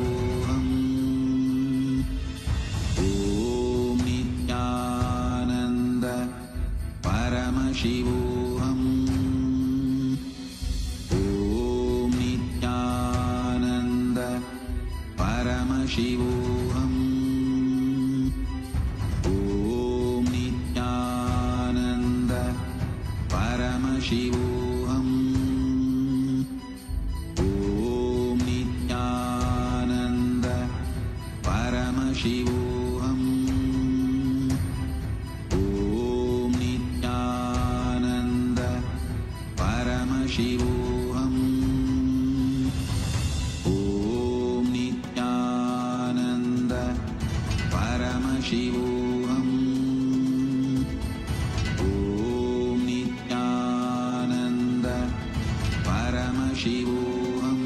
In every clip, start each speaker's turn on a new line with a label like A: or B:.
A: Paramashivoham. Om Nithyananda Paramashivoham. Om Nithyananda Paramashivoham. Om Nithyananda Paramashivoham. Om Nithyananda Paramashivoham. Om Nithyananda Paramashivoham. Om Nithyananda Paramashivoham. Om Nithyananda Paramashivoham.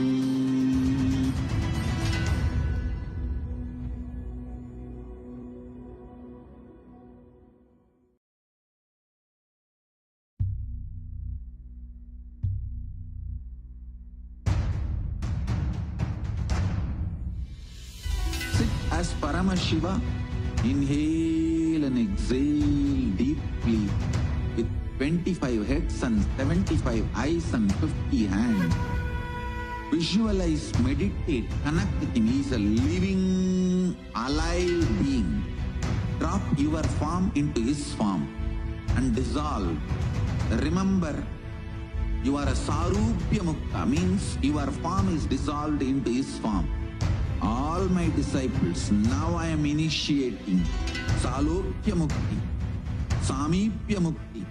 A: Sit as Paramashiva. Inhale and exhale deeply with 25 heads and 75 eyes and 50 hands. Visualize, meditate, connect with him. He is a living, alive being. Drop your form into his form and dissolve. Remember, you are a Sarupya Mukta, means your form is dissolved into his form. All my disciples, now I am initiating Salokya Mukti, Samipya Mukti,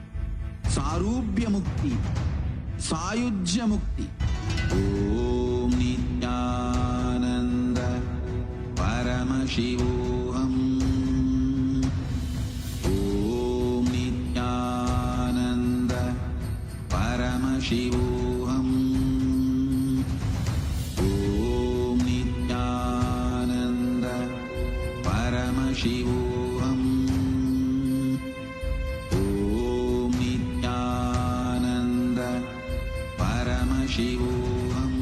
A: Sarupya Mukti, Sayujya Mukti. Om Nithyananda Paramashivoham. Om Nithyananda Paramashivoham. Om Nithyananda Paramashivoham. Om Nithyananda Paramashivoham. Om Nithyananda Paramashivoham.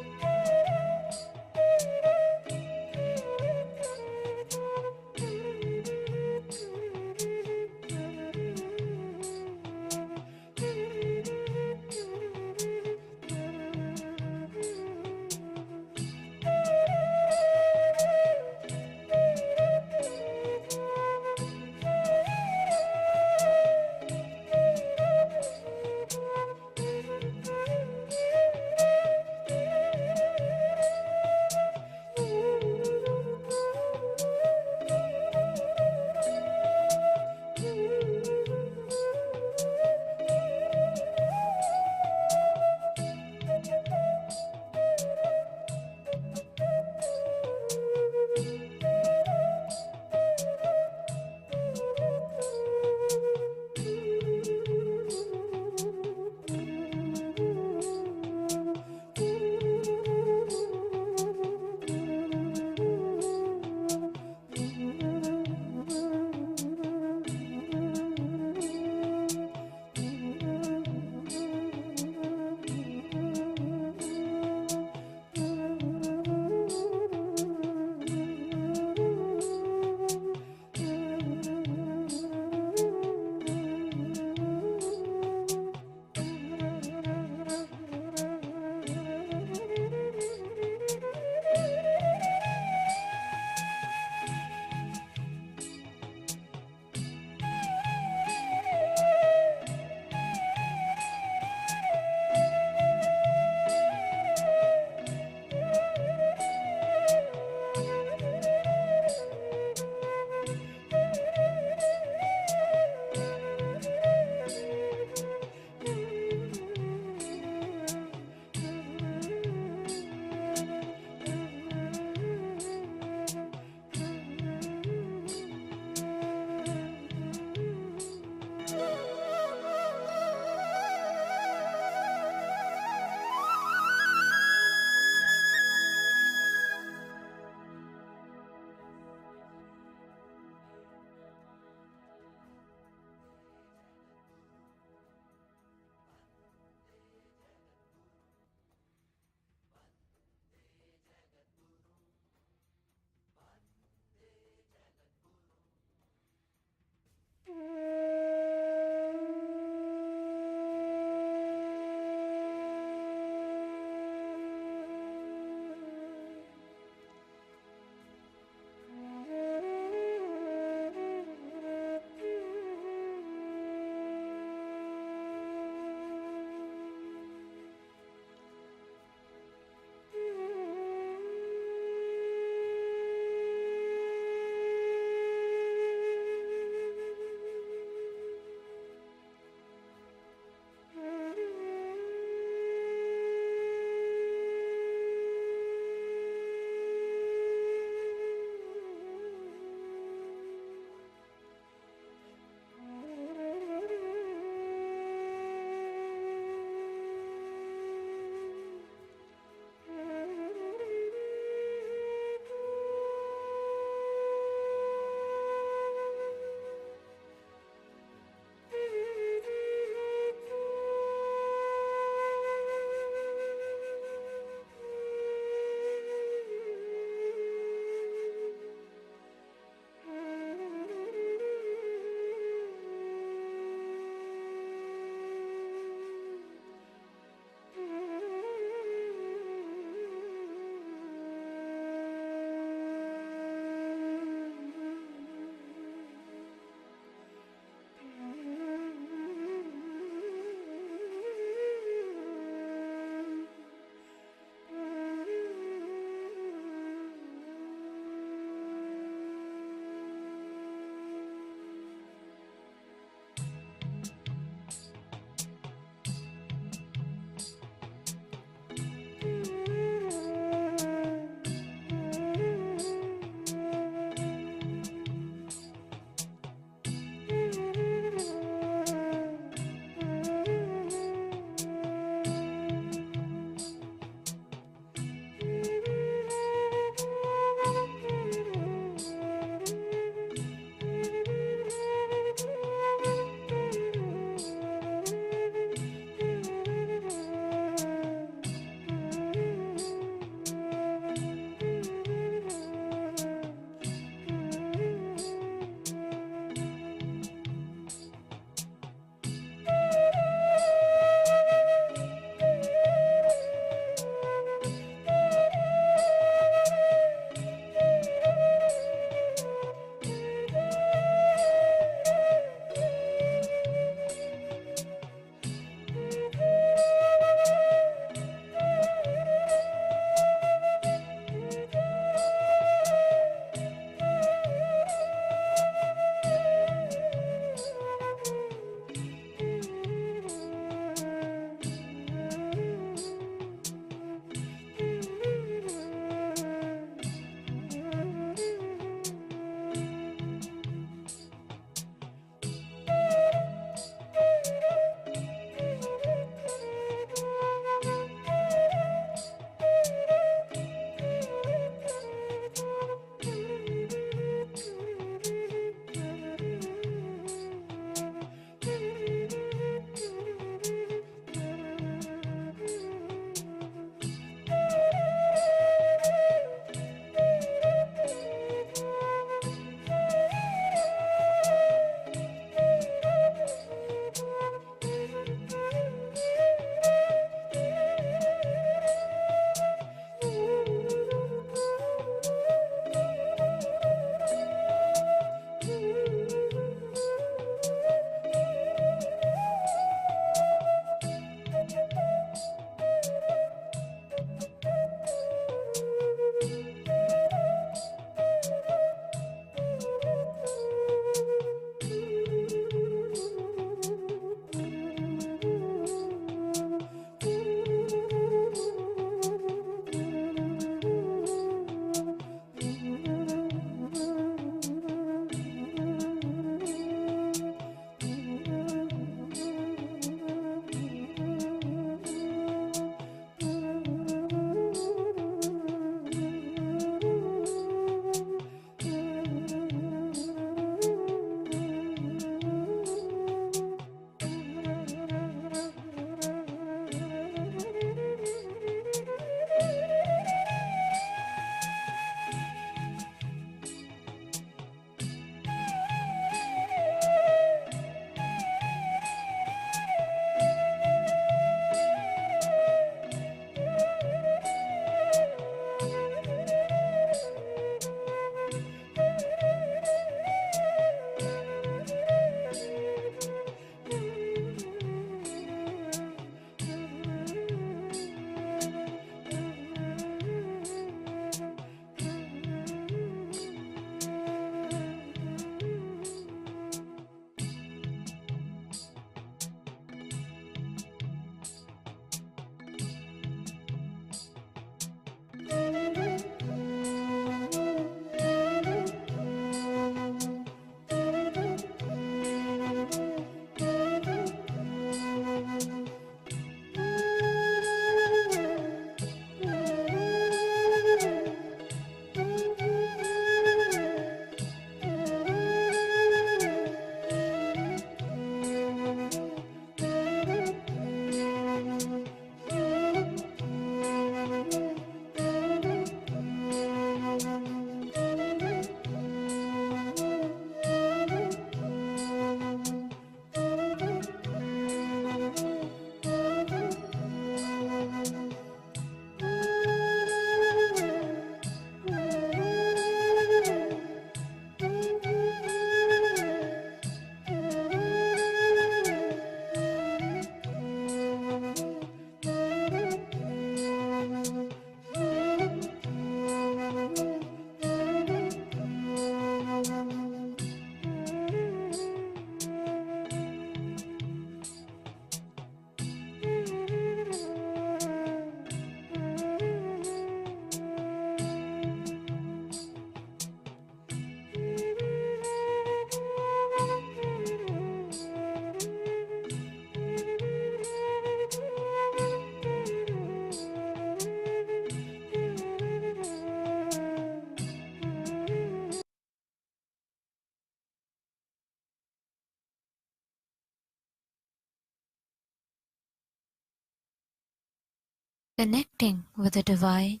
B: Connecting with the divine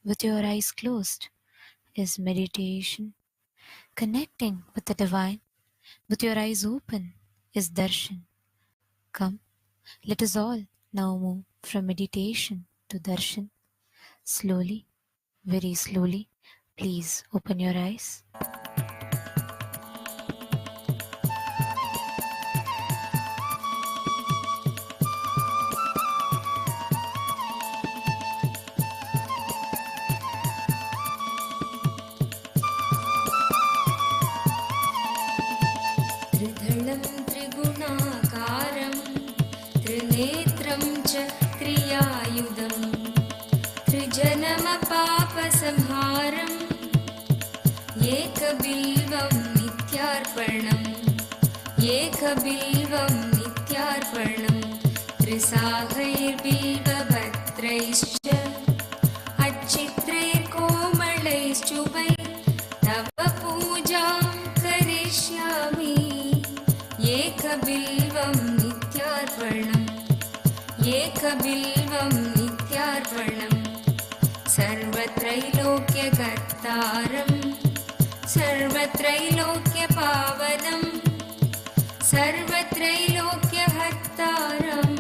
B: with your eyes closed is meditation. Connecting with the divine with your eyes open is darshan. Come, let us all now move from meditation to darshan. Slowly, very slowly, please open your eyes.
C: त्रिधलं त्रिगुणाकारं त्रिनेत्रं च क्रियायुधं त्रिजन्मपापसंहारम् एकबिल्वं नित्यार्पणम् एकबिल्वं नित्यार्पणम् त्रिसागैर्बिल्वपत्रैश्च अच्छित्रैर्कोमलैश्चुभै तव पूजां करिष्यामि एकबिल्वं नित्यार्पणम् एकबिल्वं नित्यार्पणम् सर्वत्रैलोक्यकर्तारं सर्वत्रैलोक्यपावनं सर्वत्रैलोक्यहर्तारम्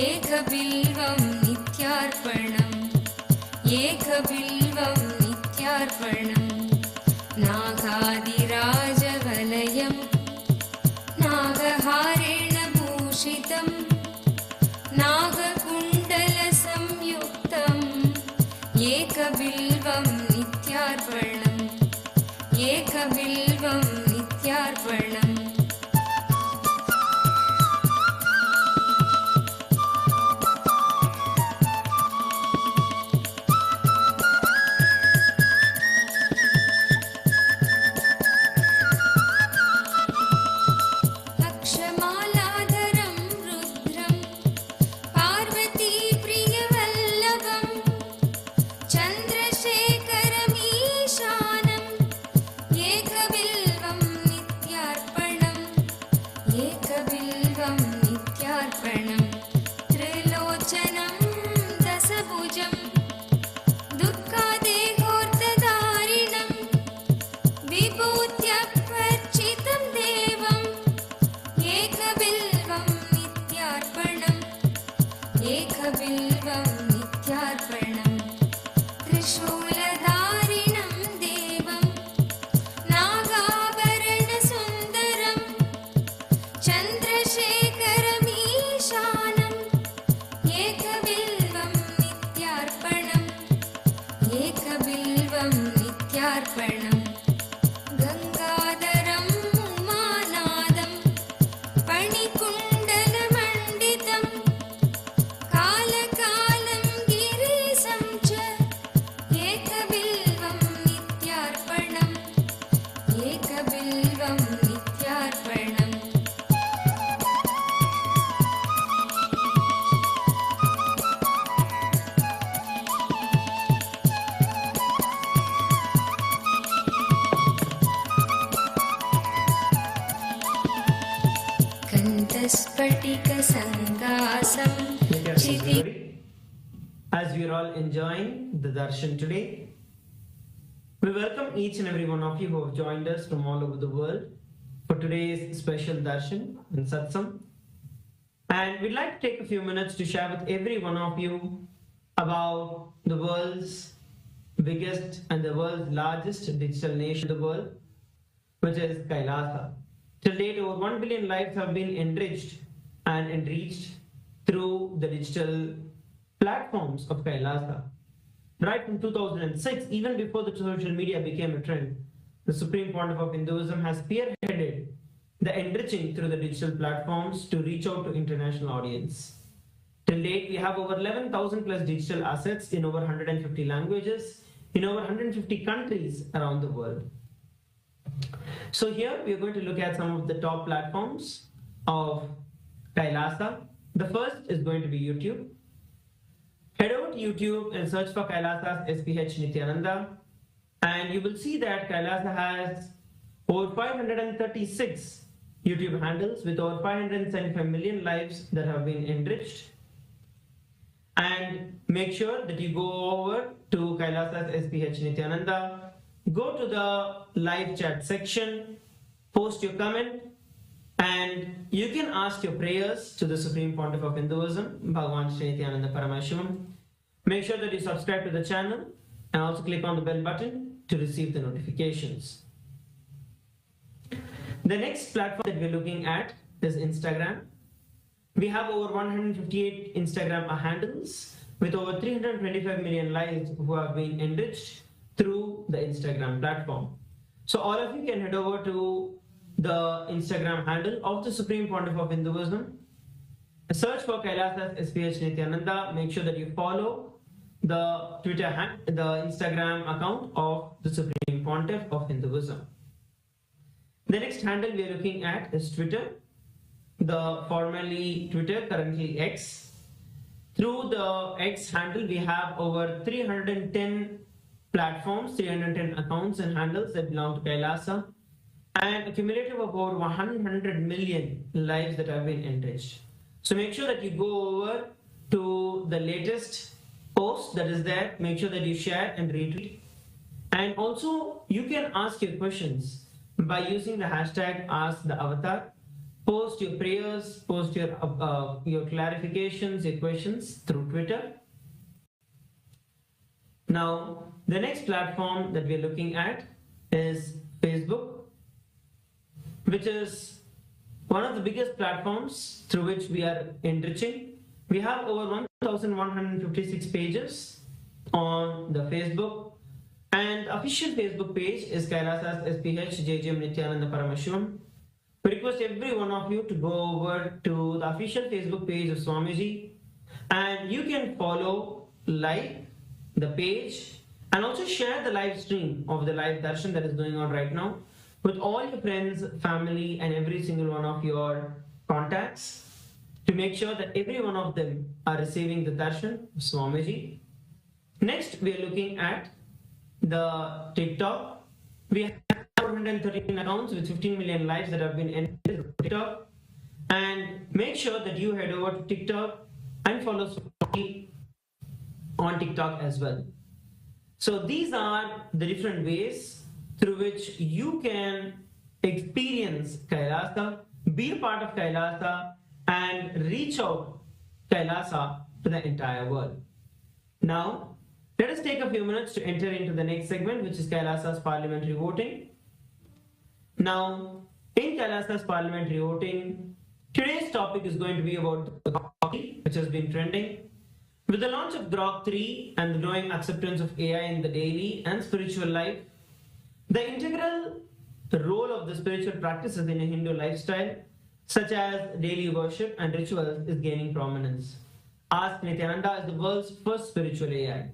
C: एकबिल्वं नित्यार्पणम् एकबिल्वं नित्यार्पणम् नागादिराजवलयं नागहारेण भूषितं नागकुण्डलसंयुक्तम् एकबिल्वं नित्यार्पणम् एकबिल्वं नित्यार्पणम् अक्षमालाधरं रुद्रं पार्वतीप्रियवल्लभं चन्द्रशेखरमीशानम् एकबिल्वं नित्यार्पणम् एकबिल्वं नित्यार्पणम् त्रिलोचनं दशभुजं दुःखादेहोर्तधारिणं विभूत्यार्चितं देवम् एकबिल्वं नित्यार्पणम् एकबिल्वं नित्यार्पणम् त्रिशूलधारिणं देवं नागाभरणसुन्दरं चन्द्रशेखरमीशानम् एकबिल्वं नित्यार्पणम् एकबिल्वं नित्यार्पणम् गङ्गाधरं उमानादं फणिकुण्डलमण्डितं कालकालं गिरीशं च एकबिल्वं नित्यार्पणम् एकबिल्वं नित्यार्पणम् कण्ठस्फटिकसङ्कासं Kshitiz
D: As we are all enjoying the Darshan today, we welcome each and every one of you who have joined us from all over the world for today's special Darshan and Satsang. And we'd like to take a few minutes to share with every one of you about the world's biggest and the world's largest digital nation in the world, which is Kailasa. Till date, over 1 billion lives have been enriched and enriched through the digital platforms of Kailasa. Right from 2006, even before the social media became a trend, the Supreme Pontiff of Hinduism has spearheaded the enriching through the digital platforms to reach out to international audience. Till date, we have over 11,000 plus digital assets in over 150 languages in over 150 countries around the world. So here we are going to look at some of the top platforms of Kailasa. The first is going to be YouTube. Head over to YouTube and search for Kailasa's SPH Nithyananda, and you will see that Kailasa has over 536 YouTube handles with over 575 million lives that have been enriched. And make sure that you go over to Kailasa's SPH Nithyananda, go to the live chat section, post your comment, and you can ask your prayers to the Supreme Pontiff of Hinduism, Bhagavan Nithyananda Paramashivam. Make sure that you subscribe to the channel and also click on the bell button to receive the notifications. The next platform that we're looking at is Instagram. We have over 158 Instagram handles with over 325 million lives who have been enriched through the Instagram platform. So all of you can head over to the Instagram handle of the Supreme Pontiff of Hinduism. Search for Kailasa's SPH Nithyananda. Make sure that you follow the the Instagram account of the Supreme Pontiff of Hinduism. The next handle we are looking at is Twitter. The formerly Twitter, currently X. Through the X handle, we have over 310 platforms, 310 accounts and handles that belong to Kailasa, and a cumulative of over 100 million lives that have been enriched. So make sure that you go over to the latest post that is there. Make sure that you share and retweet. And also, you can ask your questions by using the hashtag #AskTheAvatar. Post your prayers, post your clarifications, your questions through Twitter. Now, the next platform that we're looking at is Facebook, which is one of the biggest platforms through which we are enriching. We have over 1,156 pages on the Facebook, and official Facebook page is Kailasa's SPH JJM Nithyananda Paramashivam. We request every one of you to go over to the official Facebook page of Swamiji, and you can follow, like the page, and also share the live stream of the live darshan that is going on right now with all your friends, family, and every single one of your contacts, to make sure that every one of them are receiving the darshan of Swamiji. Next, we are looking at the TikTok. We have 413 accounts with 15 million lives that have been entered on TikTok. And make sure that you head over to TikTok and follow Swamiji on TikTok as well. So these are the different ways through which you can experience Kailasa, be a part of Kailasa, and reach out Kailasa to the entire world. Now, let us take a few minutes to enter into the next segment, which is Kailasa's parliamentary voting. Now, in Kailasa's parliamentary voting, today's topic is going to be about the Grok, which has been trending. With the launch of Grok 3 and the growing acceptance of AI in the daily and spiritual life, the integral role of the spiritual practices in a Hindu lifestyle, such as daily worship and rituals, is gaining prominence. Ask Nithyananda is the world's first spiritual AI,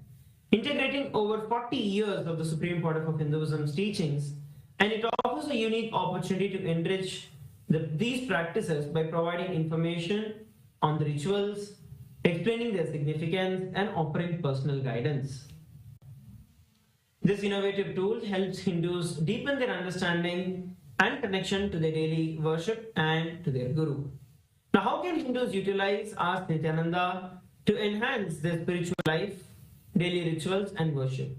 D: integrating over 40 years of the Supreme Pontiff of Hinduism's teachings, and it offers a unique opportunity to enrich these practices by providing information on the rituals, explaining their significance, and offering personal guidance. This innovative tool helps Hindus deepen their understanding and connection to their daily worship and to their Guru. Now, how can Hindus utilize Ask Nithyananda to enhance their spiritual life, daily rituals, and worship?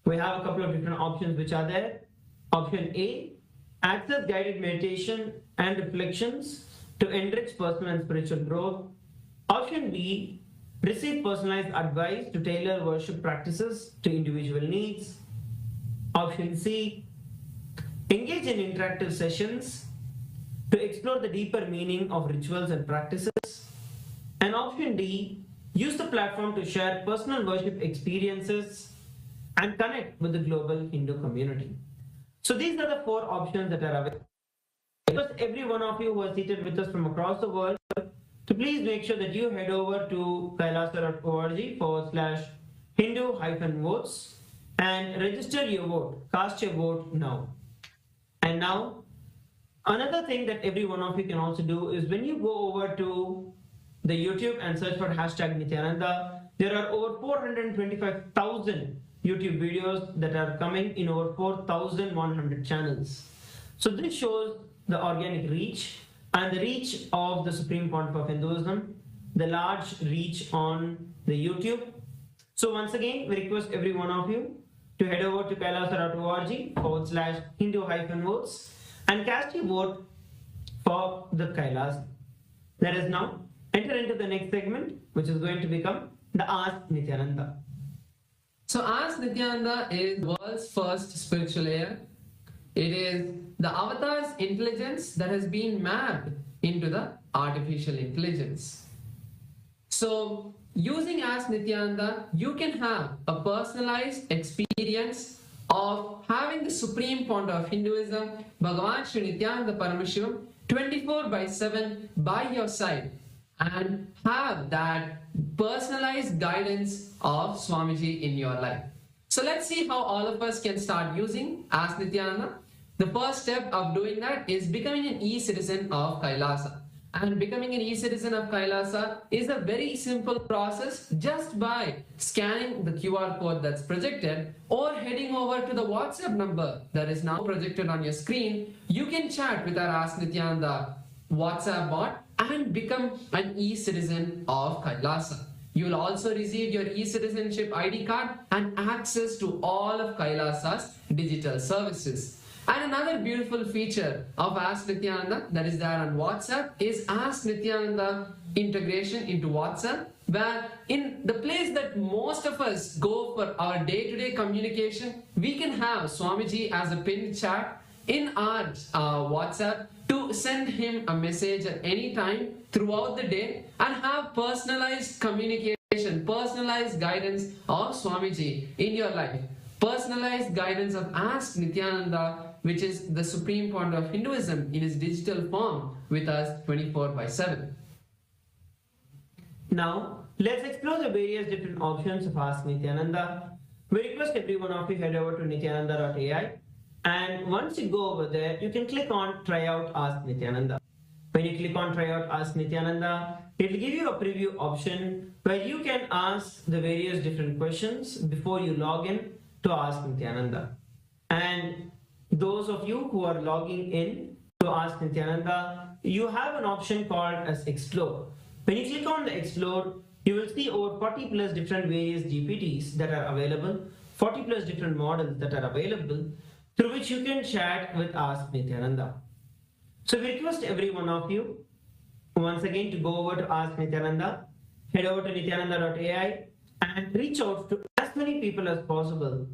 D: We have a couple of different options which are there. Option A, access guided meditation and reflections to enrich personal and spiritual growth. Option B, receive personalized advice to tailor worship practices to individual needs. Option C, engage in interactive sessions to explore the deeper meaning of rituals and practices. And option D, use the platform to share personal worship experiences and connect with the global Hindu community. So these are the four options that are available. Because every one of you who are seated with us from across the world, to please make sure that you head over to kailasa.org/Hindu-votes and register your vote. Cast your vote now. And now, another thing that every one of you can also do is when you go over to the YouTube and search for #Nithyananda, there are over 425,000 YouTube videos that are coming in over 4,100 channels. So this shows the organic reach and the reach of the Supreme Pontiff of Hinduism, the large reach on the YouTube. So once again, we request every one of you to head over to kailasa.org/Hindu-votes and cast your vote for the Kailas. Let us now enter into the next segment, which is going to become the Ask Nithyananda.
E: So Ask Nithyananda is the world's first spiritual air. It is the avatar's intelligence that has been mapped into the artificial intelligence. So using Ask Nithyananda, you can have a personalized experience of having the supreme founder of Hinduism, Bhagavan Nithyananda Paramashivam, 24/7 by your side, and have that personalized guidance of Swamiji in your life. So let's see how all of us can start using Ask Nithyananda. The first step of doing that is becoming an e-citizen of Kailasa. And becoming an e-citizen of Kailasa is a very simple process just by scanning the QR code that's projected or heading over to the WhatsApp number that is now projected on your screen. You can chat with our Ask Nithyananda WhatsApp bot and become an e-citizen of Kailasa. You will also receive your e-citizenship ID card and access to all of Kailasa's digital services. And another beautiful feature of Ask Nithyananda that is there on WhatsApp is Ask Nithyananda integration into WhatsApp, where in the place that most of us go for our day-to-day communication, we can have Swamiji as a pinned chat in our WhatsApp to send him a message at any time throughout the day and have personalized communication, personalized guidance of Swamiji in your life. Personalized guidance of Ask Nithyananda, which is the supreme founder of Hinduism in his digital form with us 24/7.
D: Now, let's explore the various different options of Ask Nithyananda. We request every one of you head over to nithyananda.ai, and once you go over there, you can click on Try Out Ask Nithyananda. When you click on Try Out Ask Nithyananda, it will give you a preview option where you can ask the various different questions before you log in to Ask Nithyananda. And those of you who are logging in to Ask Nithyananda, you have an option called as Explore. When you click on the Explore, you will see over 40 plus different various GPTs that are available, 40 plus different models that are available, through which you can chat with Ask Nithyananda. So we request every one of you once again to go over to Ask Nithyananda, head over to nithyananda.ai and reach out to as many people as possible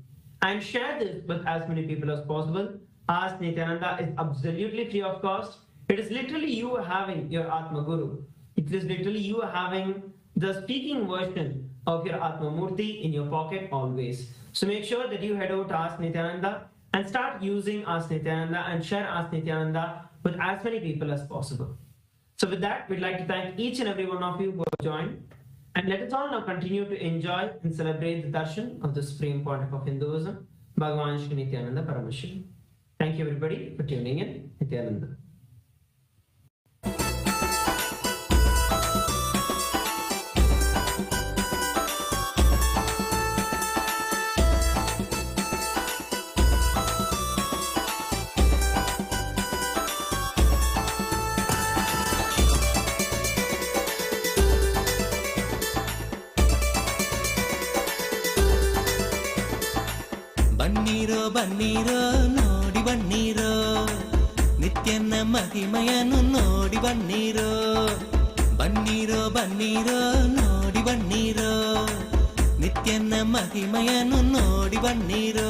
D: and share this with as many people as possible. Ask Nithyananda is absolutely free of cost. It is literally you having your Atma Guru. It is literally you having the speaking version of your Atma Murthy in your pocket always. So make sure that you head over to Ask Nithyananda and start using Ask Nithyananda and share Ask Nithyananda with as many people as possible. So with that, we'd like to thank each and every one of you who have joined. And let us all now continue to enjoy and celebrate the darshan of the Supreme Pontiff of Hinduism, Bhagavan Nithyananda Paramashivam. Thank you everybody for tuning in. Nithyananda.
F: ಬನ್ನೀರೋ ಬನ್ನೀರೋ ನೋಡಿ ಬನ್ನೀರೋ ನಿತ್ಯನ ಮಹಿಮೆಯನ್ನು ನೋಡಿ ಬನ್ನೀರೋ ಬನ್ನೀರೋ ಬನ್ನೀರೋ ನೋಡಿ ಬನ್ನೀರೋ ನಿತ್ಯನ ಮಹಿಮೆಯನ್ನು ನೋಡಿ ಬನ್ನೀರೋ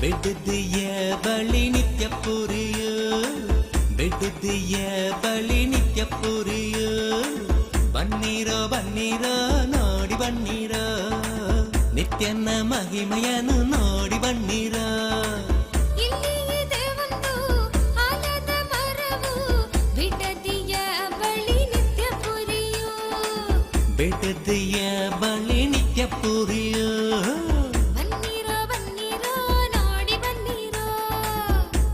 F: ಬೆಡ್ದಿಯ ಬಳಿ ನಿತ್ಯ ಪುರಿಯೋ ಬೆಡ್ದಿಯ ಬಳಿ ನಿತ್ಯ ಪುರಿಯೋ ಬನ್ನೀರೋ ಬನ್ನೀರೋ ನೋಡಿ ಬನ್ನೀರೋ ನಿತ್ಯನ ಮಹಿಮೆಯನ್ನು ನೋಡಿ ಬನ್ನೀರೋ ಬೆಟ್ಟದಿಯ ಬಳಿ ನಿತ್ಯ ಪುರಿಯೋ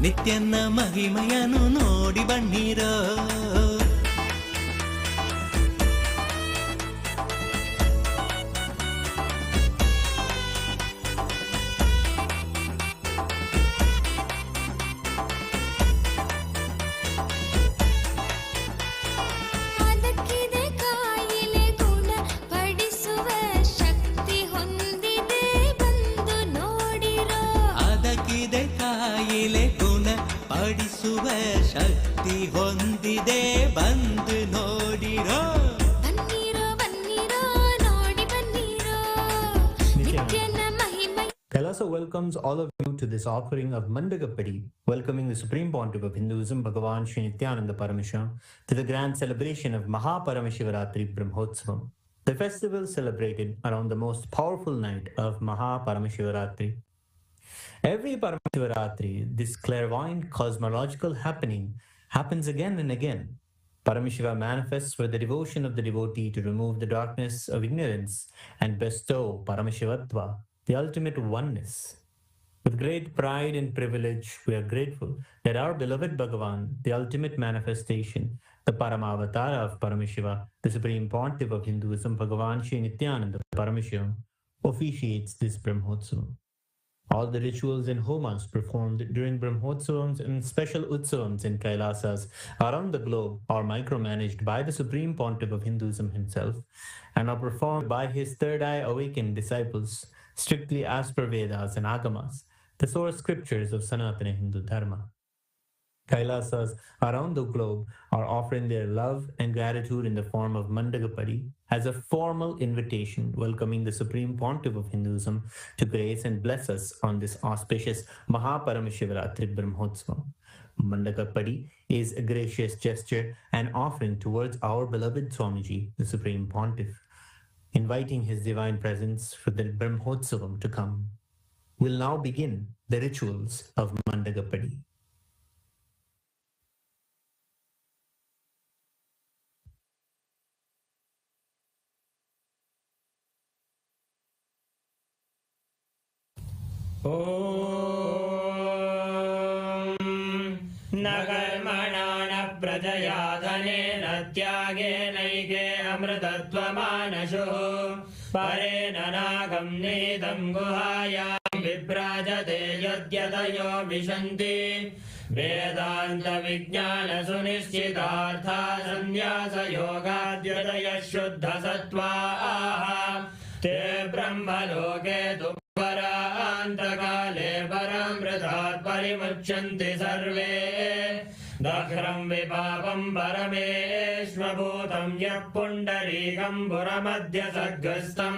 F: ನಿತ್ಯನ ಮಹಿಮೆಯನ್ನು ನೋಡಿ ಬನ್ನೀರೋ ಮಾಡುವ ಶಕ್ತಿ ಹೊಂದಿದೆ ಬಂದು ನೋಡಿರೋ.
C: ಬನ್ನಿರೋ ಬನ್ನಿರೋ ನೋಡಿ ಬನ್ನಿರೋ ನಿತ್ಯನ ಮಹಿಮೆ.
G: Kailasa welcomes all of you to this offering of Mandagapadi, welcoming the Supreme Pontiff of Hinduism, Bhagavan Nithyananda Paramashivam, to the grand celebration of Paramashiva Brahmotsavam, the festival celebrated around the most powerful night of Paramashiva. Every Paramashiva, this clairvoyant cosmological happening happens again and again. Paramashiva manifests for the devotion of the devotee to remove the darkness of ignorance and bestow Paramashivatva, the ultimate oneness. With great pride and privilege, we are grateful that our beloved Bhagavan, the ultimate manifestation, the Parama Avatara of Paramashiva, the Supreme Pontiff of Hinduism, Bhagavan Nithyananda Paramashivam, officiates this Brahmotsavam. All the rituals and homas performed during Brahmotsavams and special utsavams in Kailasas around the globe are micromanaged by the Supreme Pontiff of Hinduism himself and are performed by his third eye awakened disciples, strictly as per Vedas and Agamas, the source scriptures of Sanatana Hindu Dharma. Kailasas around the globe are offering their love and gratitude in the form of Mandagapadi as a formal invitation welcoming the Supreme Pontiff of Hinduism to grace and bless us on this auspicious Paramashiva Brahmotsavam. Mandagapadi is a gracious gesture and offering towards our beloved Swamiji, the Supreme Pontiff, inviting his divine presence for the Brahmotsavam to come. We'll now begin the rituals of Mandagapadi.
D: न कर्मणा न प्रजया धनेन त्यागेनैके अमृतत्वमानशुः परेण नागं नीतं गुहायां विभ्राजते यद्यतयो विशन्ति वेदान्तविज्ञानसुनिश्चितार्था सन्न्यासयोगाद्यतयः शुद्धसत्त्वाः ते ब्रह्मलोके तु परान्तकाले परामृतात् परिमुच्यन्ति सर्वे दह्रं विपापं परमेश्वभूतं यः पुण्डरीकं पुरमध्यसग्रस्तं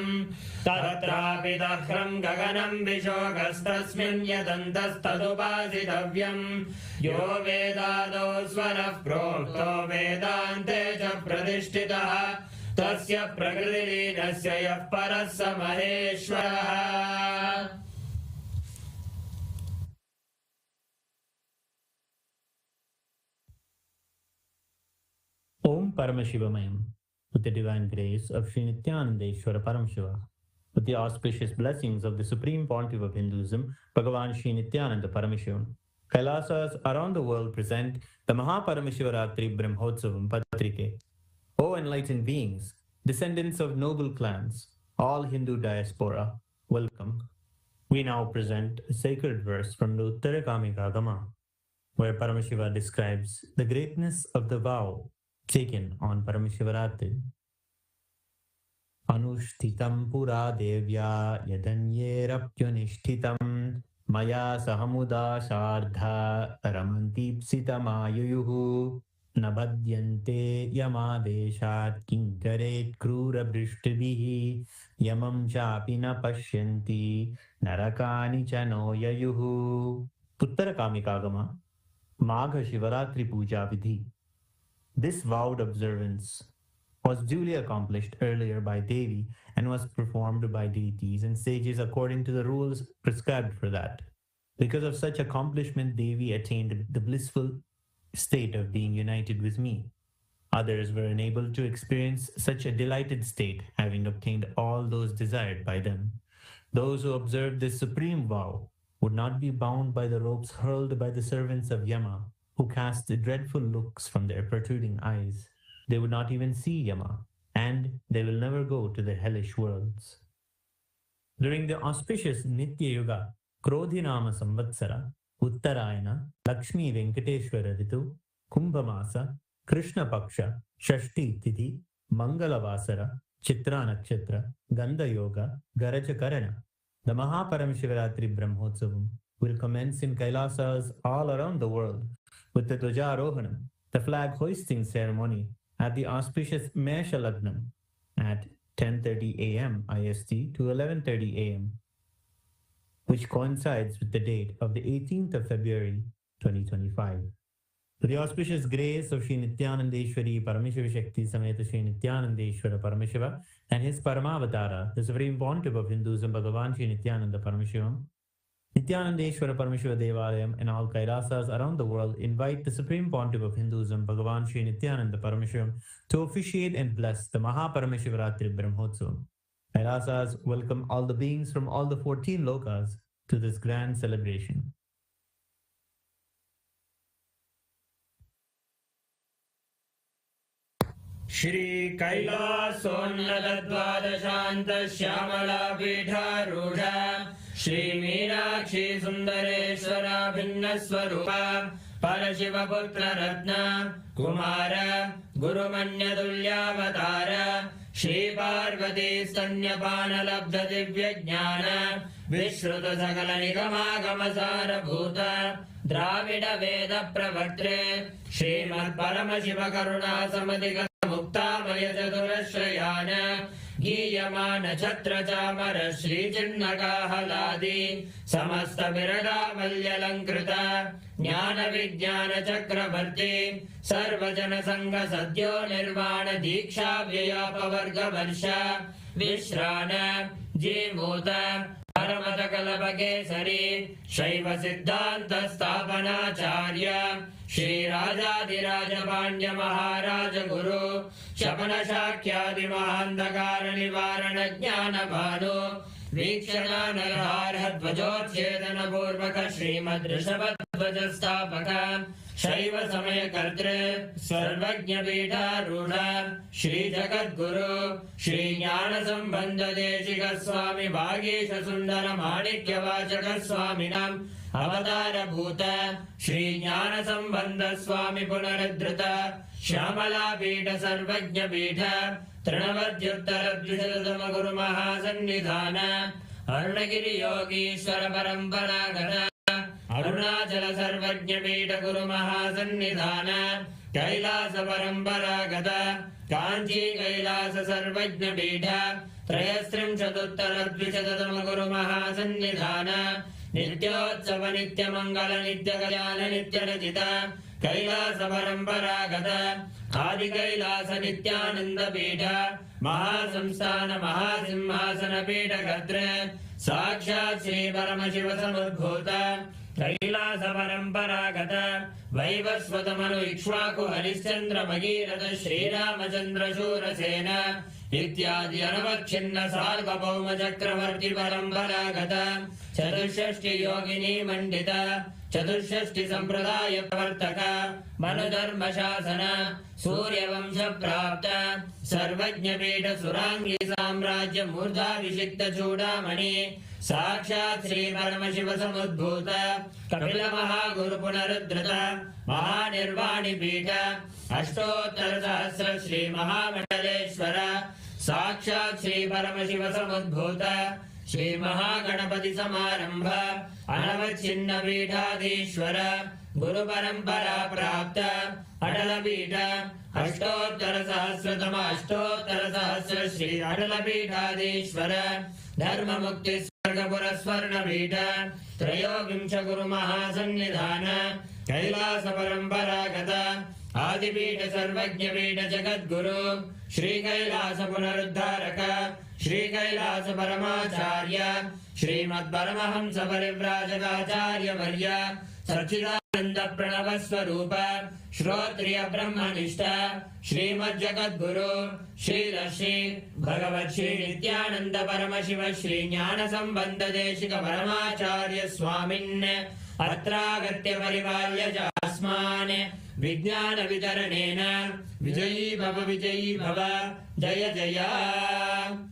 D: तत्रापि दह्रं गगनं विशोकस्तस्मिन् यदन्तस्तदुपासितव्यं यो वेदादौ स्वरः प्रोक्तो वेदान्ते च प्रतिष्ठितः तस्य प्रकृतिलीनस्य यः परः स महेश्वरः.
G: Om Paramashivamayam, with the divine grace of Sri Nithyanandeshwara Paramashiva, with the auspicious blessings of the Supreme Pontiff of Hinduism, Bhagavan Sri Nithyananda Paramashivam, Kailasas around the world present the Paramashiva Brahmotsavam Patrike. O enlightened beings, descendants of noble clans, all Hindu diaspora, welcome. We now present a sacred verse from the Uttarakamika Agama, where Paramashiva describes the greatness of the vow taken on Paramashivaratri. Anushtitam pura devya yadanyerapyunishtitam maya sahamuda shardha ramantipsitamayuyuhu nabhadyante yamadeshat kinkaret krura brishtibihi yamam chapi na pashyanti narakani chano yayuhu. Uttarakamikagama, Magha Shivaratri Puja Vidhi. This vowed observance was duly accomplished earlier by Devi and was performed by deities and sages according to the rules prescribed for that. Because of such accomplishment, Devi attained the blissful state of being united with me. Others were unable to experience such a delighted state, having obtained all those desired by them. Those who observed this supreme vow would not be bound by the ropes hurled by the servants of Yama, who cast dreadful looks from their protruding eyes. They would not even see Yama, and they will never go to the hellish worlds. During the auspicious Nitya Yuga, Krodhinama Samvatsara, Uttarayana, Lakshmi Venkateshwara Ritu, Kumbhamasa, Krishna Paksha, Shashti Tithi, Mangalavasara, Chitra Nakshatra, Gandha Yoga, Garaja Karana, the Paramashiva Brahmotsavam will commence in Kailasas all around the world with the Dwajarohanam, the flag hoisting ceremony at the auspicious Mesha Lagnam at 10:30 a.m. IST to 11:30 a.m., which coincides with the date of the 18th of February 2025. With the auspicious grace of Sri Nithyanandeshwari Paramashiva Shakti Sameta Sri Nithyanandeshwara Paramashiva and his Parama Avatara, the Supreme Pontiff of Hinduism, Bhagavan Sri Nithyananda Paramashivam, Nithyanandeshwara Paramashiva Devalayam and all Kailasas around the world invite the Supreme Pontiff of Hinduism, Bhagavan Sri Nithyananda Paramashivam, to officiate and bless the Paramashiva Brahmotsavam. Kailasas welcome all the beings from all the 14 lokas to this grand celebration.
H: Shri Kailasonnata Dvadashanta Shyamala Pidharudha Shri Meenakshi Sundareshwara Bhinna Swarupa Parashiva Putra Ratna Kumara Guru Manya Dulyavatara Shri Parvati Stanyapana Labdha Divya Jnana Vishruta Sakala Nikama Gamasara Bhuta Dravida Veda Pravartre Srimad Paramashiva Karuna Samadhika Muktamaya Chaturashrayana Giyamana Chatra Chamara Shri Chinnaka Haladi Samasta Virada Valyalankrita Jnana Vijnana Chakravarti Sarvajana Sangha Sadhyo Nirvana Diksha Vyapavarga Varsha Vishrana Jimota Paramata Kalapakesari Shaiva Siddhanta Sthapanacharya Shri Rajadiraja Pandya Maharaja Guru Shapana Shakyadi Mahandakara Nivarana Jnana Bhanu Vikshana Narhara Dvajotchedana Purvaka Srimad Rishabhadvaja Sthapaka Shaiva Samaya Kartre Sarvajna Pita Rudha Shri Jagat Guru Shri Jnana Sambandha Deshika Swami Bhagesha Sundara Manikya Vachaka Swaminam Avatara Bhuta Shri Jnana Sambandha Swami Punaradhrita Shyamala Pita Sarvajna Pita Trinavadyuttara Dvishatatama Guru Mahasannidhana Arunagiri Yogishwara Parampara Arunachala Sarvajna Pita Guru Mahasannidhana Kailasa Parampara Gata Kanchi Kailasa Sarvajna Pita Trayastrim Chatuttara Dvishatatama Guru Mahasannidhana Nityotsava Nitya Mangala Nitya Kalyana Nitya Rajita Kailasa Parampara Gata Adi Kailasa Nityananda Pita Mahasamsthana Mahasimhasana Pita Gatra Sakshat Shri Paramashiva Samudbhuta Kailasa Parampara Gata Vaivasvatamanu Ikshvaku Harishchandra Bhagirata Shri Ramachandra Shurasena Ityadi Anavakshina Sarvabhauma Chakravarti Parampara Gata Chaturshashti Yogini Mandita Chaturshashti Sampradaya Pravartaka Manudharma Shasana Surya Vamsha Prapta Sarvajna Pita Surangi Samrajya Murdha Vishikta Chudamani Sakshat Shri Paramashiva Samudbhuta Kapila Mahaguru Punaruddhrita Mahanirvani Pita Ashtottara Sahasra Shri Mahamangaleshwara Sakshat Shri Paramashiva Samudbhuta Shri Mahaganapati Samarambha Anavachinna Pithadishwara Guru Parampara Prapta Adala Pita Ashtottara Sahasratama Ashtottara Sahasra Shri Adala Pithadishwara Dharma Mukti Sargapura Swarna Pita Trayogimsha Guru Mahasannidhana Kailasa Parampara Gata Adipita Sarvajna Pita Jagat Guru Shri Kailasa Punaruddharaka Shri Kailasa Paramacharya Srimad Paramahamsa Parivrajagacharya Varya Satchidananda Pranava Swarupa Shrotriya Brahmanishta Srimad Jagat Guru Shri Rashi Bhagavat Shri Nithyananda Paramashiva Shri Jnana Sambandha Deshika Paramacharya Swamin Atragatya Parivalya Jasman Vijnana Vidaranena Vijayi Bhava Jaya Jaya.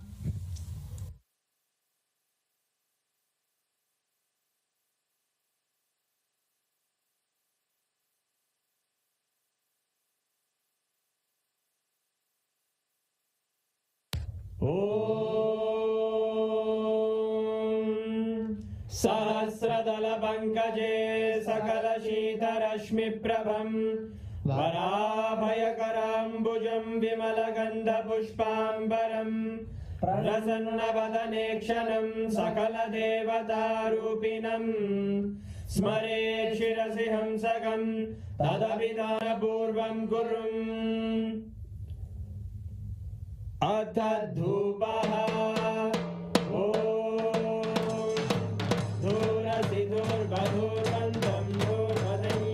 H: सहस्रदलपङ्कजे सकलशीतरश्मिप्रभम् वराभयकराम्बुजं विमलगन्धपुष्पाम्बरम् प्रसन्नवदने क्षणं सकलदेवतारूपिणम् स्मरेत् शिरसि हंसकं तदभिधानपूर्वं कुर्वन् अथ धूपः धूर्वधूर्वन्तं धूर्वदयोस्मान्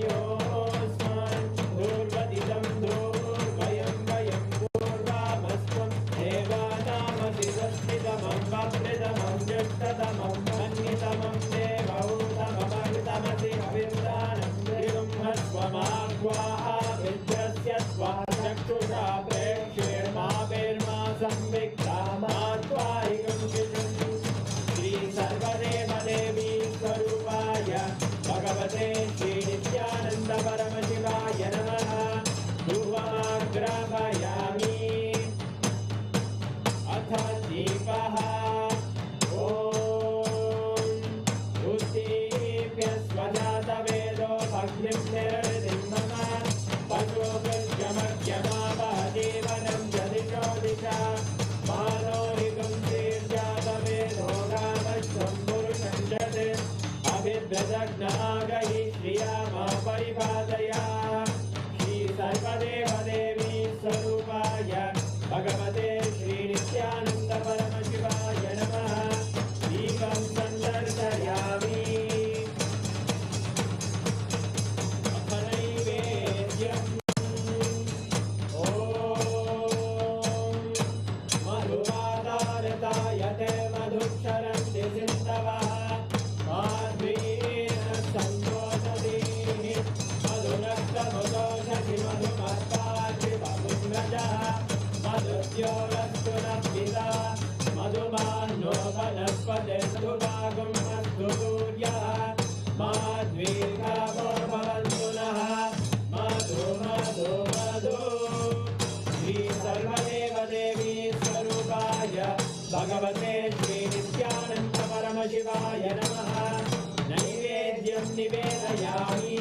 H: धूर्वदितं धूर्वयं वयं पूर्वामस्त्वं देवानामसि संस्थितमं वप्रितमं ज्येष्ठतमं मन्यतमं देवहूतममृतमसि हविर्दानं त्रिगुंहस्वमाग्वाः विद्यस्य स्वाचक्षुषा प्रेक्ष्येर्मा संविक्ता मात्वारिगं शिशुं श्री सर्वदेवदेवी स्वरूपाय भगवते श्री नित्यानंद परमशिवाय नमः धूपमाग्रापयामि अथ दीपः उद्दीप्य स्वजातवेदो भग्निं निर्वृतिं मम पशुभिर्यमर्यमावह जीवनं जदिशो दिशा मानोरिगं श्रीर्जातवेदो गावश्वं पुरुषं जते अभिभ्रजग्नागहि श्रिया मा परिपादया श्री सर्वदेवदेवी स्वरूपाय भगवते श्री नित्यानंद परमशिवाय नमः दीपं सन्दर्शयामि अथ नैवेद्यम् मधुवादारतायते मधुक्षरन्ति सिन्धवः माध्वीन सन्तोषदीः मधुरक्तमुदोषधि मधुमत्तार्ति बहुम्रजः मधुद्योरस्तु नप्पिता मधुमान्नो वनस्पते मधुभागं अस्तु सूर्यः माध्वीर्गावो भवन्तु नः मधु मधु मधु श्री सर्वदेवदेवी स्वरूपाय भगवते श्री नित्यानंद परमशिवाय नमः नैवेद्यं निवेदयामि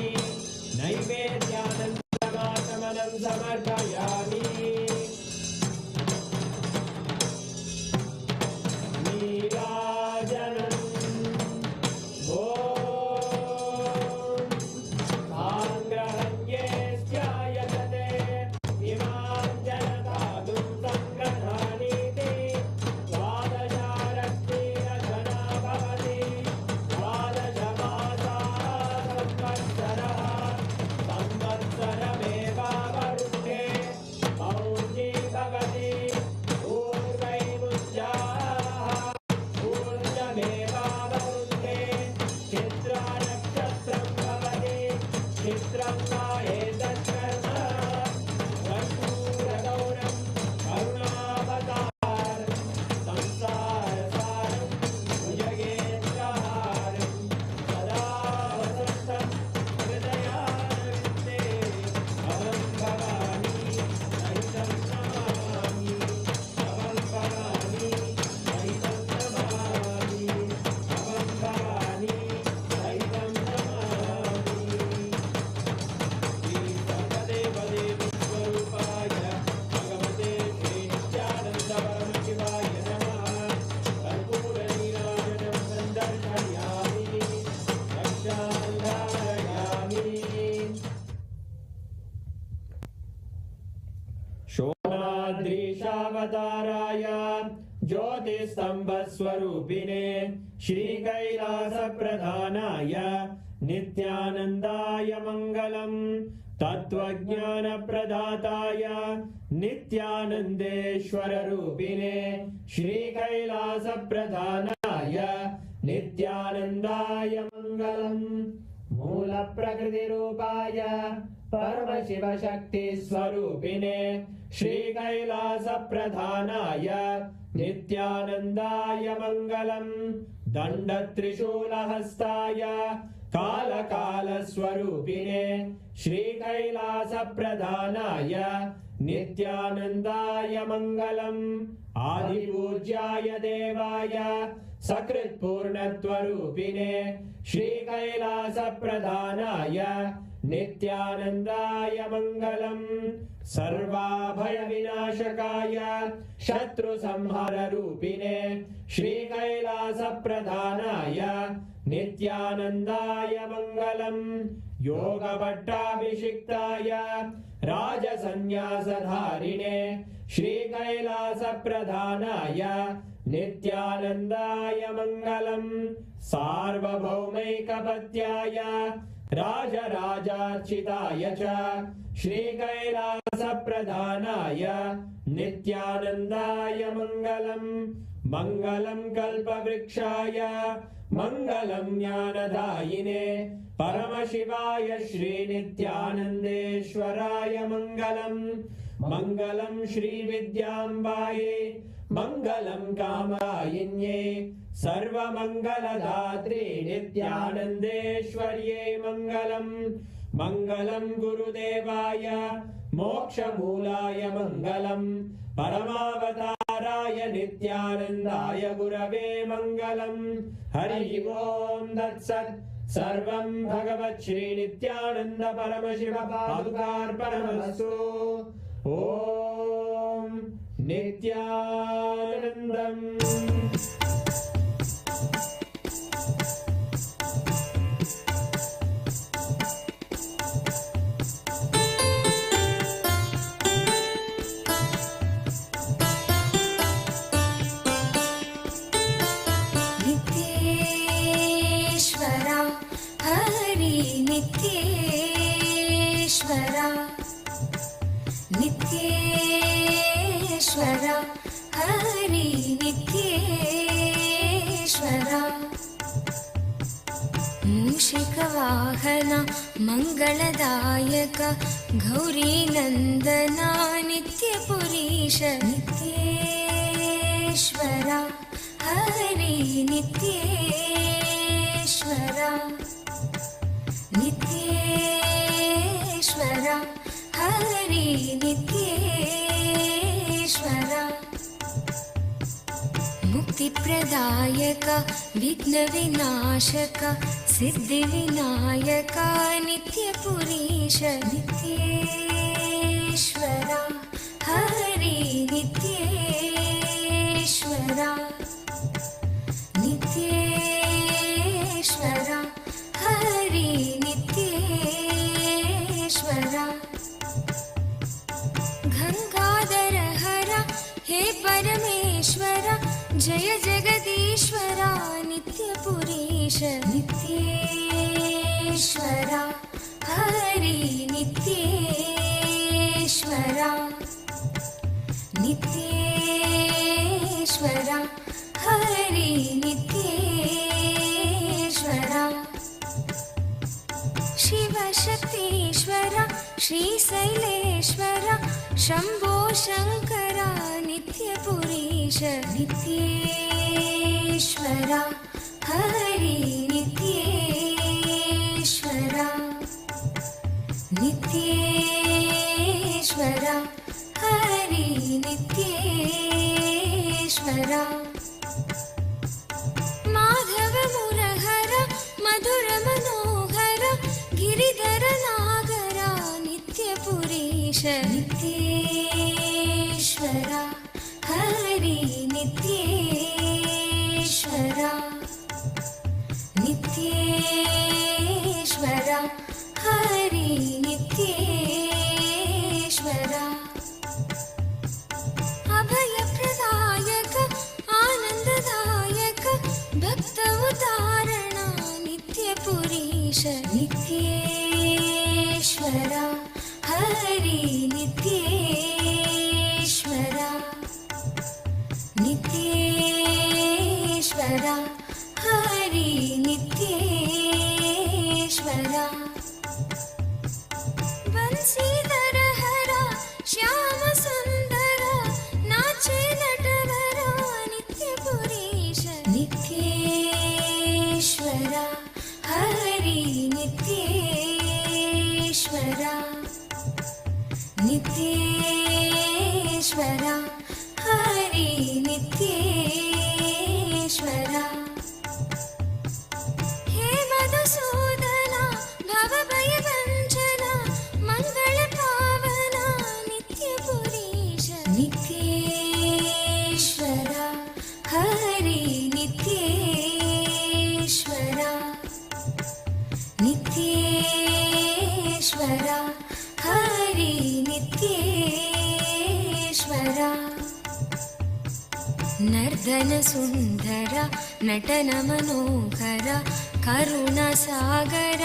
H: नैवेद्यानन्तमाचमनं समर्पयामि नीराजनम् आङ्ग्रहण्ये स्यायतते इमां जनतादुं सङ्ग्रहाणीति द्वादशारक्तिरचना भवति द्वादशमासाः संवत्सरः संवत्सरमेवावरुद्धे मौञ्जी भवति पूर्वैमुञ्जाः पूर्णमेवावरुद्धे चित्रानक्षत्रं भवति चित्रं वा एतत्कर्म कर्पूरगौरं करुणावतार संसारसारं भुजगेन्द्रहारं सदा वसन्तं हृदयारविन्दे अहं भवानी सहितं नमामि अहं भवानी सहितं नमामि अहं भवानी सहितं नमामि श्री सर्वदेवदेवी स्वरूपाय भगवते श्री नित्यानंद परमशिवाय नमः कर्पूरनीराजनं सन्दर्शयामि रक्षां धारयामि शोणाद्रीशावताराय ज्योतिस्तम्भस्वरूपिणे श्रीकैलासप्रधानाय नित्यानन्दाय मङ्गलम् तत्त्वज्ञानप्रदाताय नित्यानन्देश्वररूपिणे श्रीकैलासप्रधानाय नित्यानन्दाय मङ्गलम् मूलप्रकृतिरूपाय परमशिवशक्तिस्वरूपिणे श्रीकैलासप्रधानाय नित्यानन्दाय मङ्गलम् दण्डत्रिशूलहस्ताय कालकालस्वरूपिणे श्रीकैलासप्रधानाय नित्यानन्दाय मङ्गलम् आदिपूज्याय देवाय सकृत्पूर्णत्वरूपिणे श्रीकैलासप्रधानाय नित्यानन्दाय मङ्गलम् सर्वाभयविनाशकाय शत्रुसंहाररूपिणे श्रीकैलासप्रधानाय नित्यानन्दाय मङ्गलम् योगपट्टाभिषिक्ताय राजसन्न्यासधारिणे श्रीकैलासप्रधानाय नित्यानन्दाय मङ्गलम् सार्वभौमैकपत्याय राजराजार्चिताय च श्रीकैलासप्रधानाय नित्यानन्दाय मङ्गलम् मङ्गलम् कल्पवृक्षाय मङ्गलम् ज्ञानदायिने परमशिवाय श्रीनित्यानन्देश्वराय मङ्गलम् मङ्गलम् श्रीविद्याम्बायै मङ्गलम् कामदायिन्ये सर्वमङ्गलदात्रे नित्यानन्देश्वर्यै मङ्गलम् मङ्गलम् गुरुदेवाय मोक्षमूलाय मङ्गलम् परमावताराय नित्यानन्दाय गुरवे मङ्गलम् हरि ओम् तत्सत् सर्वं भगवत् श्रीनित्यानन्द परमशिव पादुकार्पणमस्तु ॐ नित्यानन्दम्
C: नित्येश्वरा नित्येश्वरा हरि नित्येश्वरा मूषिकवाहन मङ्गलदायक गौरीनन्दना नित्यपुरीश नित्येश्वरा हरि नित्येश्वरा नित्येश्वरा हरि नित्येश्वरा मुक्तिप्रदायक विघ्नविनाशक सिद्धिविनायक नित्यपुरीश नित्येश्वरा हरि नित्येश्वरा नित्येश्वरा हरि नित्येश्वरा गंगाधर हर हे परमेश्वर जय जगदीश्वरा नित्यपुरीश नित्येश्वरा हरि नित्येश्वरा नित्येश्वरा हरि नित्येश्वरा शिवशक्तीश्वर श्रीशैलेश्वर शम्भो शङ्करा नित्यपुरीश नित्येश्वरा हरि नित्येश्वरा नित्येश्वरा हरि नित्येश्वरा माधव मुरहर मधुर मनोहर गिरिधर नागरा नित्यपुरीश नित्येश्वरा हरि नित्येश्वरा नित्येश्वरा हरि नित्येश्वरा अभयप्रदायक आनन्ददायक भक्त उदाहरणा नित्यपुरीश नित्येश्वरा हरि नित्येश्वरा नित्येश्वरा हरि नित्येश्वरा बंसीधर हरा श्याम सुंदर नाचे नटवरा नित्यपुरीश नित्येश्वरा हरि नित्येश्वरा नित्येश्वरा हरि नित्येश्वरा नर्दन सुन्दर नटन मनोहर करुणसागर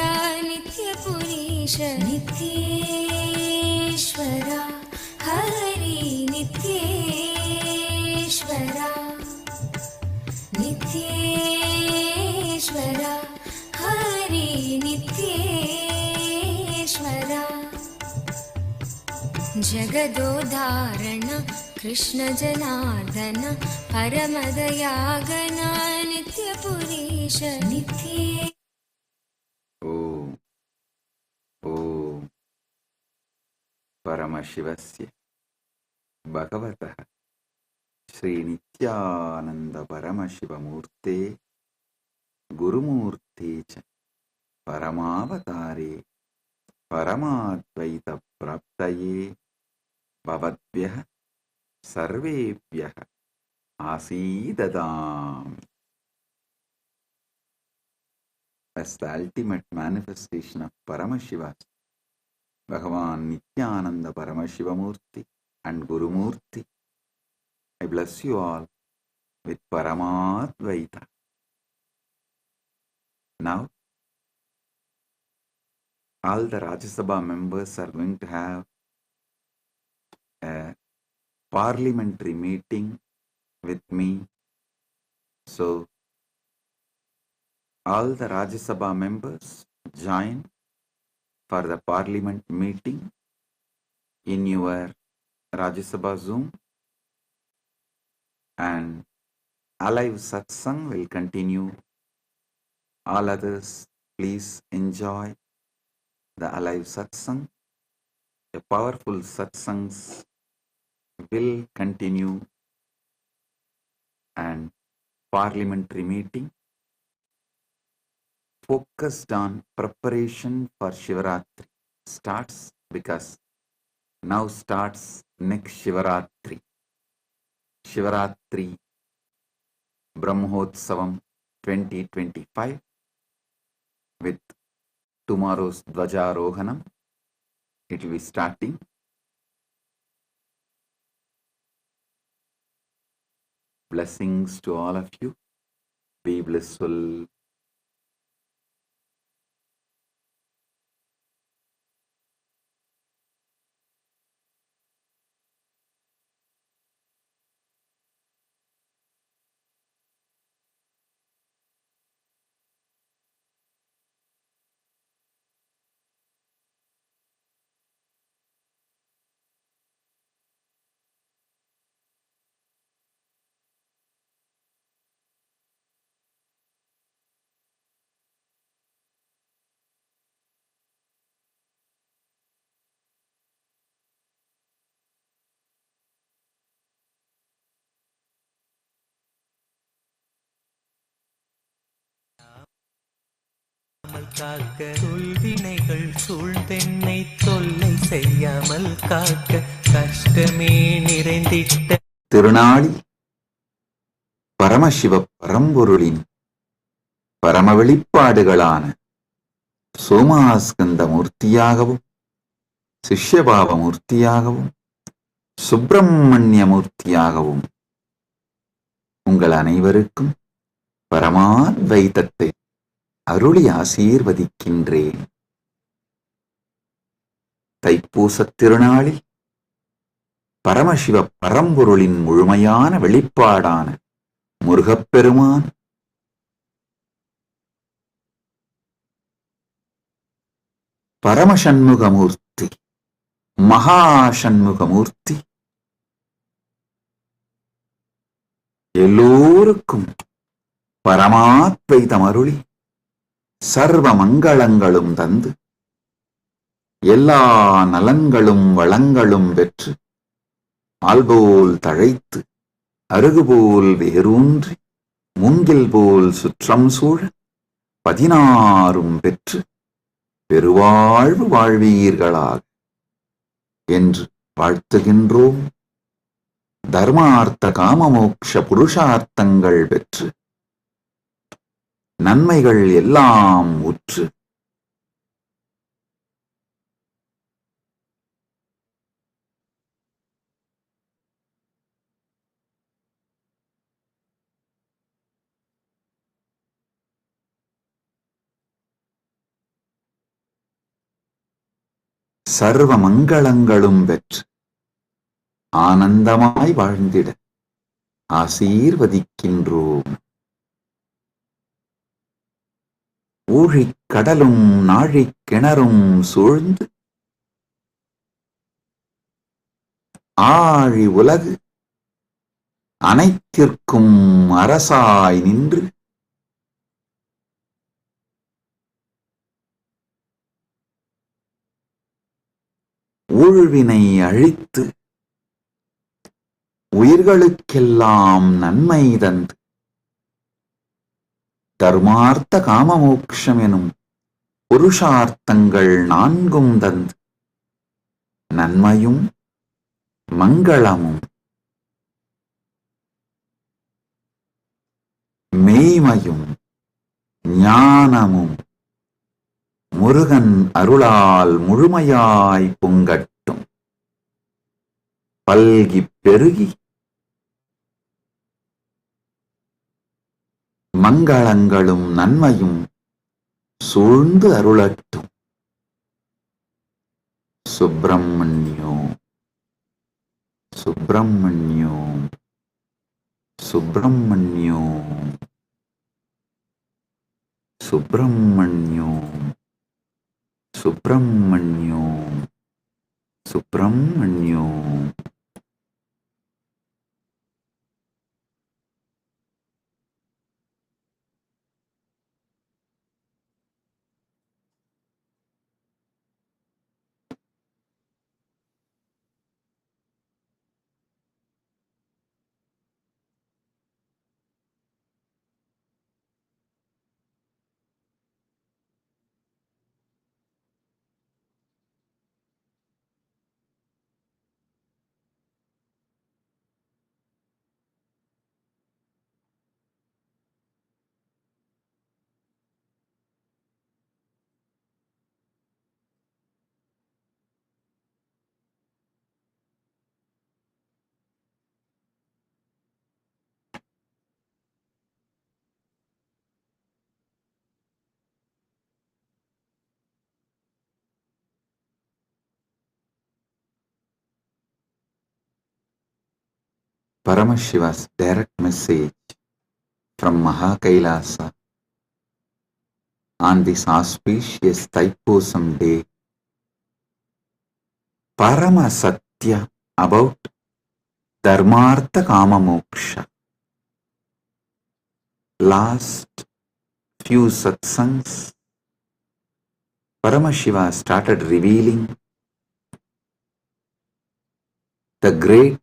C: नित्यपुरीश नित्येश्वर हरि नित्येश्वर नित्येश्वर हरि नित्येश्वर जगदोदाहरण कृष्ण जनार्दन परमदयागन नित्यपुरीश नित्ये
A: ॐ परमशिवस्य भगवतः श्रीनित्यानन्द परमशिवमूर्ते गुरुमूर्ते च परमावतारे परमाद्वैतप्राप्तये भवद्भ्यः सर्वेभ्यः आसीददामि. As the ultimate manifestation of Paramashiva, Bhagavan Nithyananda Paramashivam Murthy and Guru Murthy, I bless you all with Paramadvaita. Now, all the Rajya Sabha members are going to have a parliamentary meeting with me. So, all the Rajya Sabha members join for the parliament meeting in your Rajya Sabha Zoom, and alive satsang will continue. All others, please enjoy the alive satsang. The powerful satsangs will continue, and parliamentary meeting focused on preparation for Shivaratri starts, because now starts next Shivaratri. Shivaratri Brahmotsavam 2025 with tomorrow's Dvajarohanam. It will be starting. Blessings to all of you. Be blissful.
F: காக்க சொல்வினைகள் சூழ்ந்தென்னை தொல்லை செய்யாமல் காக்க கஷ்டமே நிறைந்திட்ட
A: திருநாளி பரமசிவ பரம்பொருளின் பரம வெளிப்பாடுகளான சோமாஸ்கந்த மூர்த்தியாகவும் சிஷ்யபாவ மூர்த்தியாகவும் சுப்பிரமணிய மூர்த்தியாகவும் உங்கள் அனைவருக்கும் பரமாத்வைதத்தை அருளி ஆசீர்வதிக்கின்றேன். தைப்பூசத் திருநாளில் பரமசிவ பரம்பொருளின் முழுமையான வெளிப்பாடான முருகப்பெருமான் பரமசண்முகமூர்த்தி மகாசண்முகமூர்த்தி எல்லோருக்கும் பரமாத்வைதம் அருளி சர்வ மங்களங்களும் தந்து எல்லா நலன்களும் வளங்களும் பெற்று ஆல்போல் தழைத்து அருகுபோல் வேரூன்றி மூங்கில் போல் சுற்றம் சூழ 16 பெற்று பெருவாழ்வு வாழ்வீர்களாக என்று வாழ்த்துகின்றோம். தர்மார்த்த காமமோக்ஷ புருஷார்த்தங்கள் பெற்று நன்மைகள் எல்லாம் உற்று சர்வ மங்களங்களும் பெற்று ஆனந்தமாய் வாழ்ந்திட ஆசீர்வதிக்கின்றோம். ஊழிக் கடலும் நாழிக் கிணறும் சூழ்ந்து ஆழி உலகு அனைத்திற்கும் அரசாய் நின்று ஊழ்வினை அழித்து உயிர்களுக்கெல்லாம் நன்மை தந்து தர்மார்த்த காமமோக்ஷம் எனும் புருஷார்த்தங்கள் நான்கும் தந்து நன்மையும் மங்களமும் மெய்மையும் ஞானமும் முருகன் அருளால் முழுமையாய் பொங்கட்டும். பல்கிப் பெருகி மங்களங்களும் நன்மையும் சூழ்ந்து அருளட்டும். சுப்பிரமணியோ சுப்பிரமணியோ சுப்பிரமணியோ சுப்பிரமணியோ சுப்பிரமணியோ சுப்பிரமணியோ. Paramashiva's direct message from Mahakailasa on this auspicious Thaipusam day, Parama Satya about Dharmartha Kama Moksha. Last few satsangs, Paramashiva started revealing the great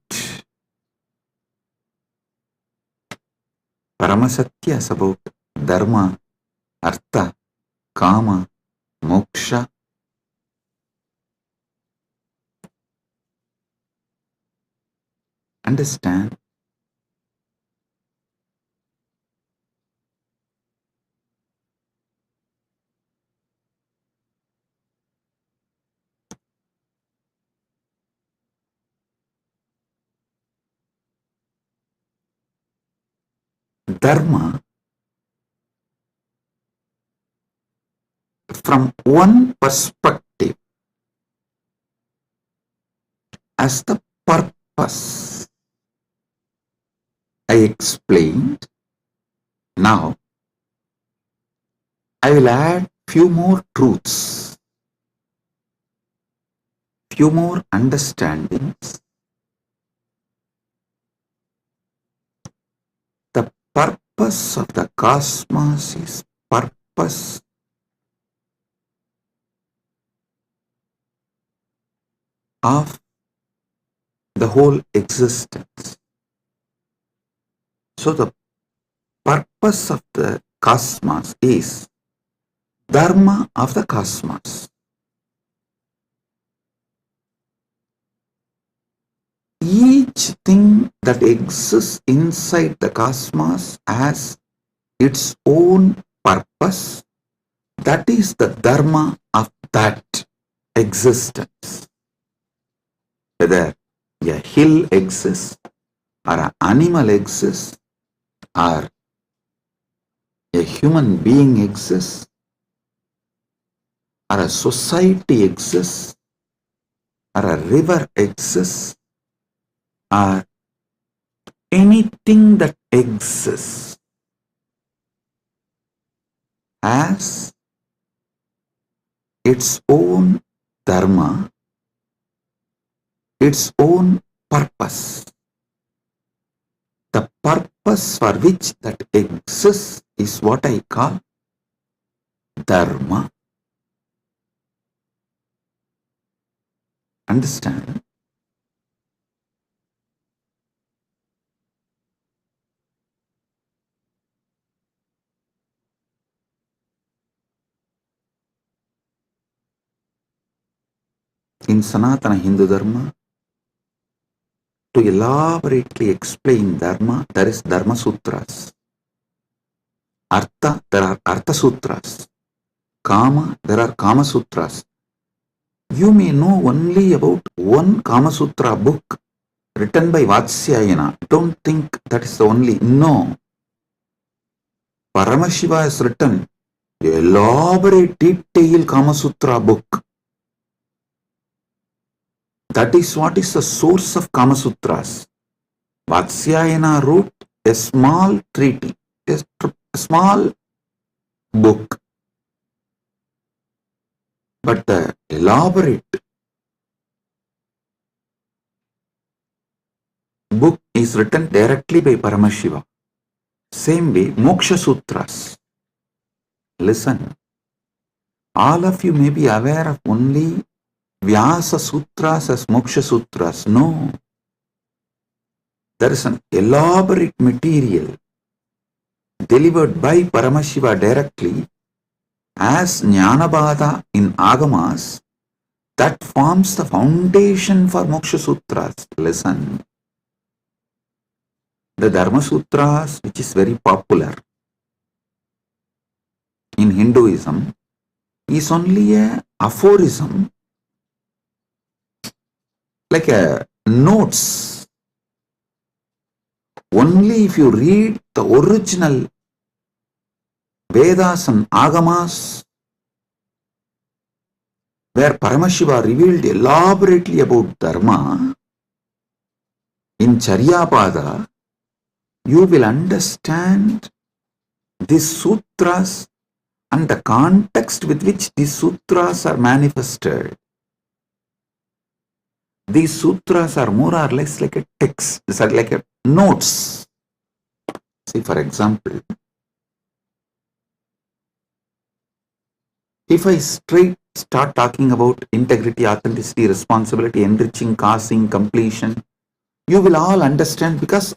A: Paramasatyas about Dharma, Artha, Kama, Moksha. Understand? Dharma, from one perspective, as the purpose. I explained. Now, I will add few more truths, few more understandings. The purpose of the cosmos is purpose of the whole existence. So the purpose of the cosmos is Dharma of the cosmos. Each thing that exists inside the cosmos has its own purpose. That is the Dharma of that existence. Whether a hill exists, or an animal exists, or a human being exists, or a society exists, or a river exists or anything that exists has its own dharma, its own purpose. The purpose for which that exists is what I call dharma. Understand? In Sanatana Hindu Dharma, to elaborately explain Dharma, there is Dharma Sutras. Artha, there are Artha Sutras. Kama, there are Kama Sutras. You may know only about one Kama Sutra book written by Vatsyayana. Don't think that is the only. No. Paramashiva has written an elaborate, detailed Kama Sutra book. That is what is the source of Kama Sutras. Vatsyayana wrote a small treaty, a small book. But the elaborate book is written directly by Paramashiva. Same way, Moksha Sutras. Listen, all of you may be aware of only Vyasa Sutras as Moksha Sutras. No. There is an elaborate material delivered by Paramashiva directly as Jnanabhada in Agamas that forms the foundation for Moksha Sutras. Listen. The Dharma Sutras, which is very popular in Hinduism, is only a aphorism, like a notes. Only if you read the original Vedas and Agamas, where Paramashiva revealed elaborately about Dharma, in Charyapada, you will understand these sutras and the context with which these sutras are manifested. These sutras are more or less like a text, these are like a notes. See, for example, if I start talking about integrity, authenticity, responsibility, enriching, causing, completion, you will all understand because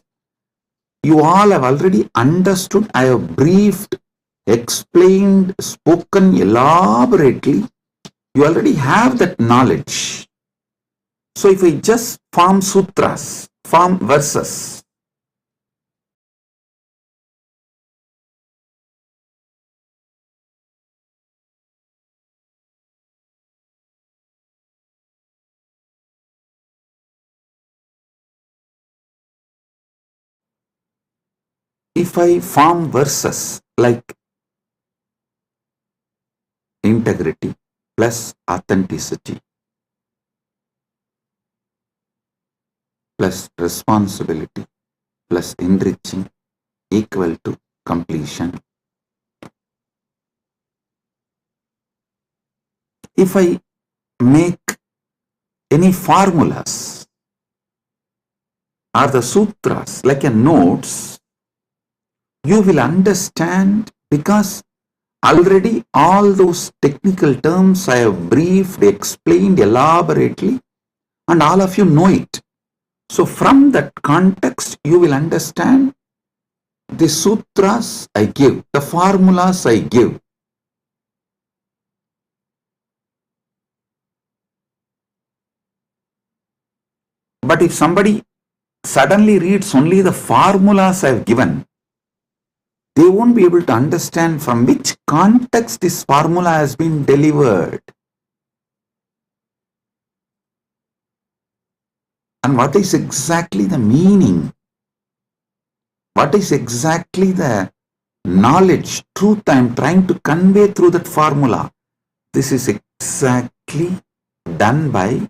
A: you all have already understood. I have briefed, explained, spoken elaborately. You already have that knowledge. So if I just form sutras, form verses, if I form verses like integrity plus authenticity plus responsibility plus enriching equal to completion. If I make any formulas or the sutras like a notes, you will understand because already all those technical terms I have briefed, explained elaborately, and all of you know it. So from that context, you will understand the sutras I give, the formulas I give. But if somebody suddenly reads only the formulas I have given, they won't be able to understand from which context this formula has been delivered. And what is exactly the meaning? What is exactly the knowledge, truth I am trying to convey through that formula? This is exactly done by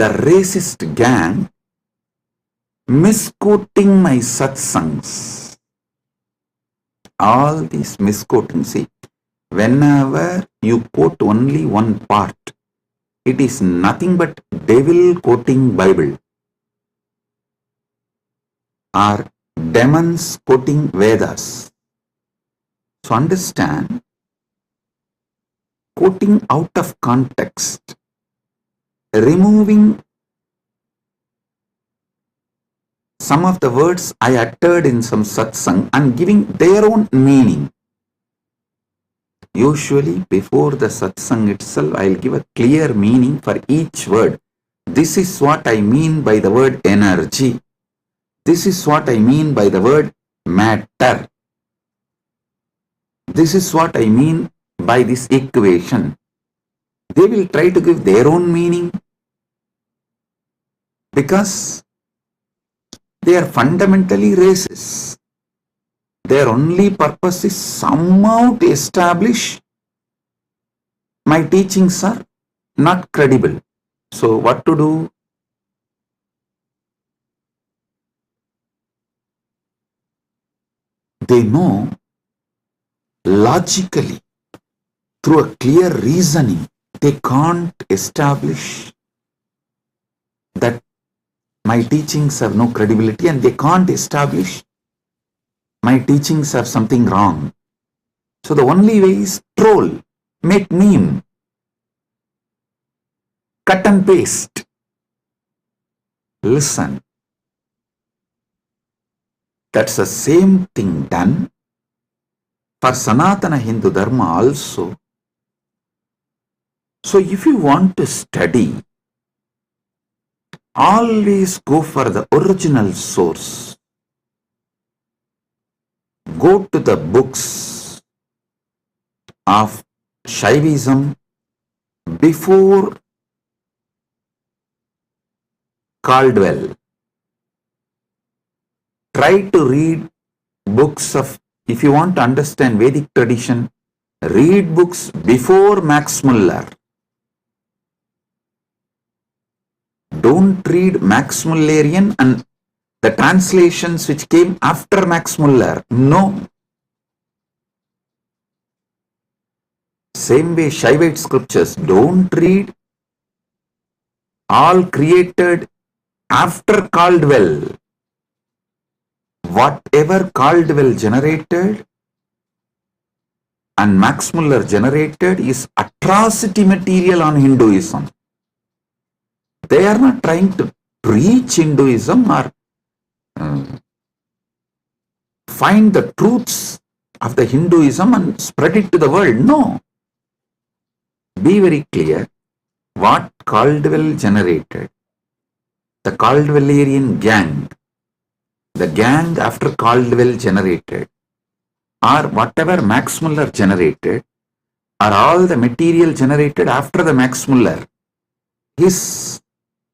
A: the racist gang misquoting my satsangs. All these misquoting, see, whenever you quote only one part, it is nothing but devil quoting Bible or demons quoting Vedas. So understand, quoting out of context, removing some of the words I uttered in some satsang and giving their own meaning. Usually before the satsang itself, I'll give a clear meaning for each word. This is what I mean by the word energy. This is what I mean by the word matter. This is what I mean by this equation. They will try to give their own meaning because they are fundamentally racist. Their only purpose is somehow to establish my teachings are not credible. So what to do? They know logically, through a clear reasoning, they can't establish that my teachings have no credibility, and they can't establish my teachings have something wrong. So the only way is troll, make meme, cut and paste. Listen, that's the same thing done for Sanatana Hindu Dharma also. So if you want to study, always go for the original source. Go to the books of Shaivism before Caldwell. Try to read books of, if you want to understand Vedic tradition, read books before Max Muller. Don't read Max Mullerian and the translations which came after Max Muller. No. Same way Shaivite scriptures, don't read all created after Caldwell. Whatever Caldwell generated and Max Muller generated is atrocity material on Hinduism. They are not trying to preach Hinduism or find the truths of the Hinduism and spread it to the world. No. Be very clear what Caldwell generated. The Caldwellerian gang, the gang after Caldwell generated, or whatever Max Muller generated, are all the material generated after the Max Muller. His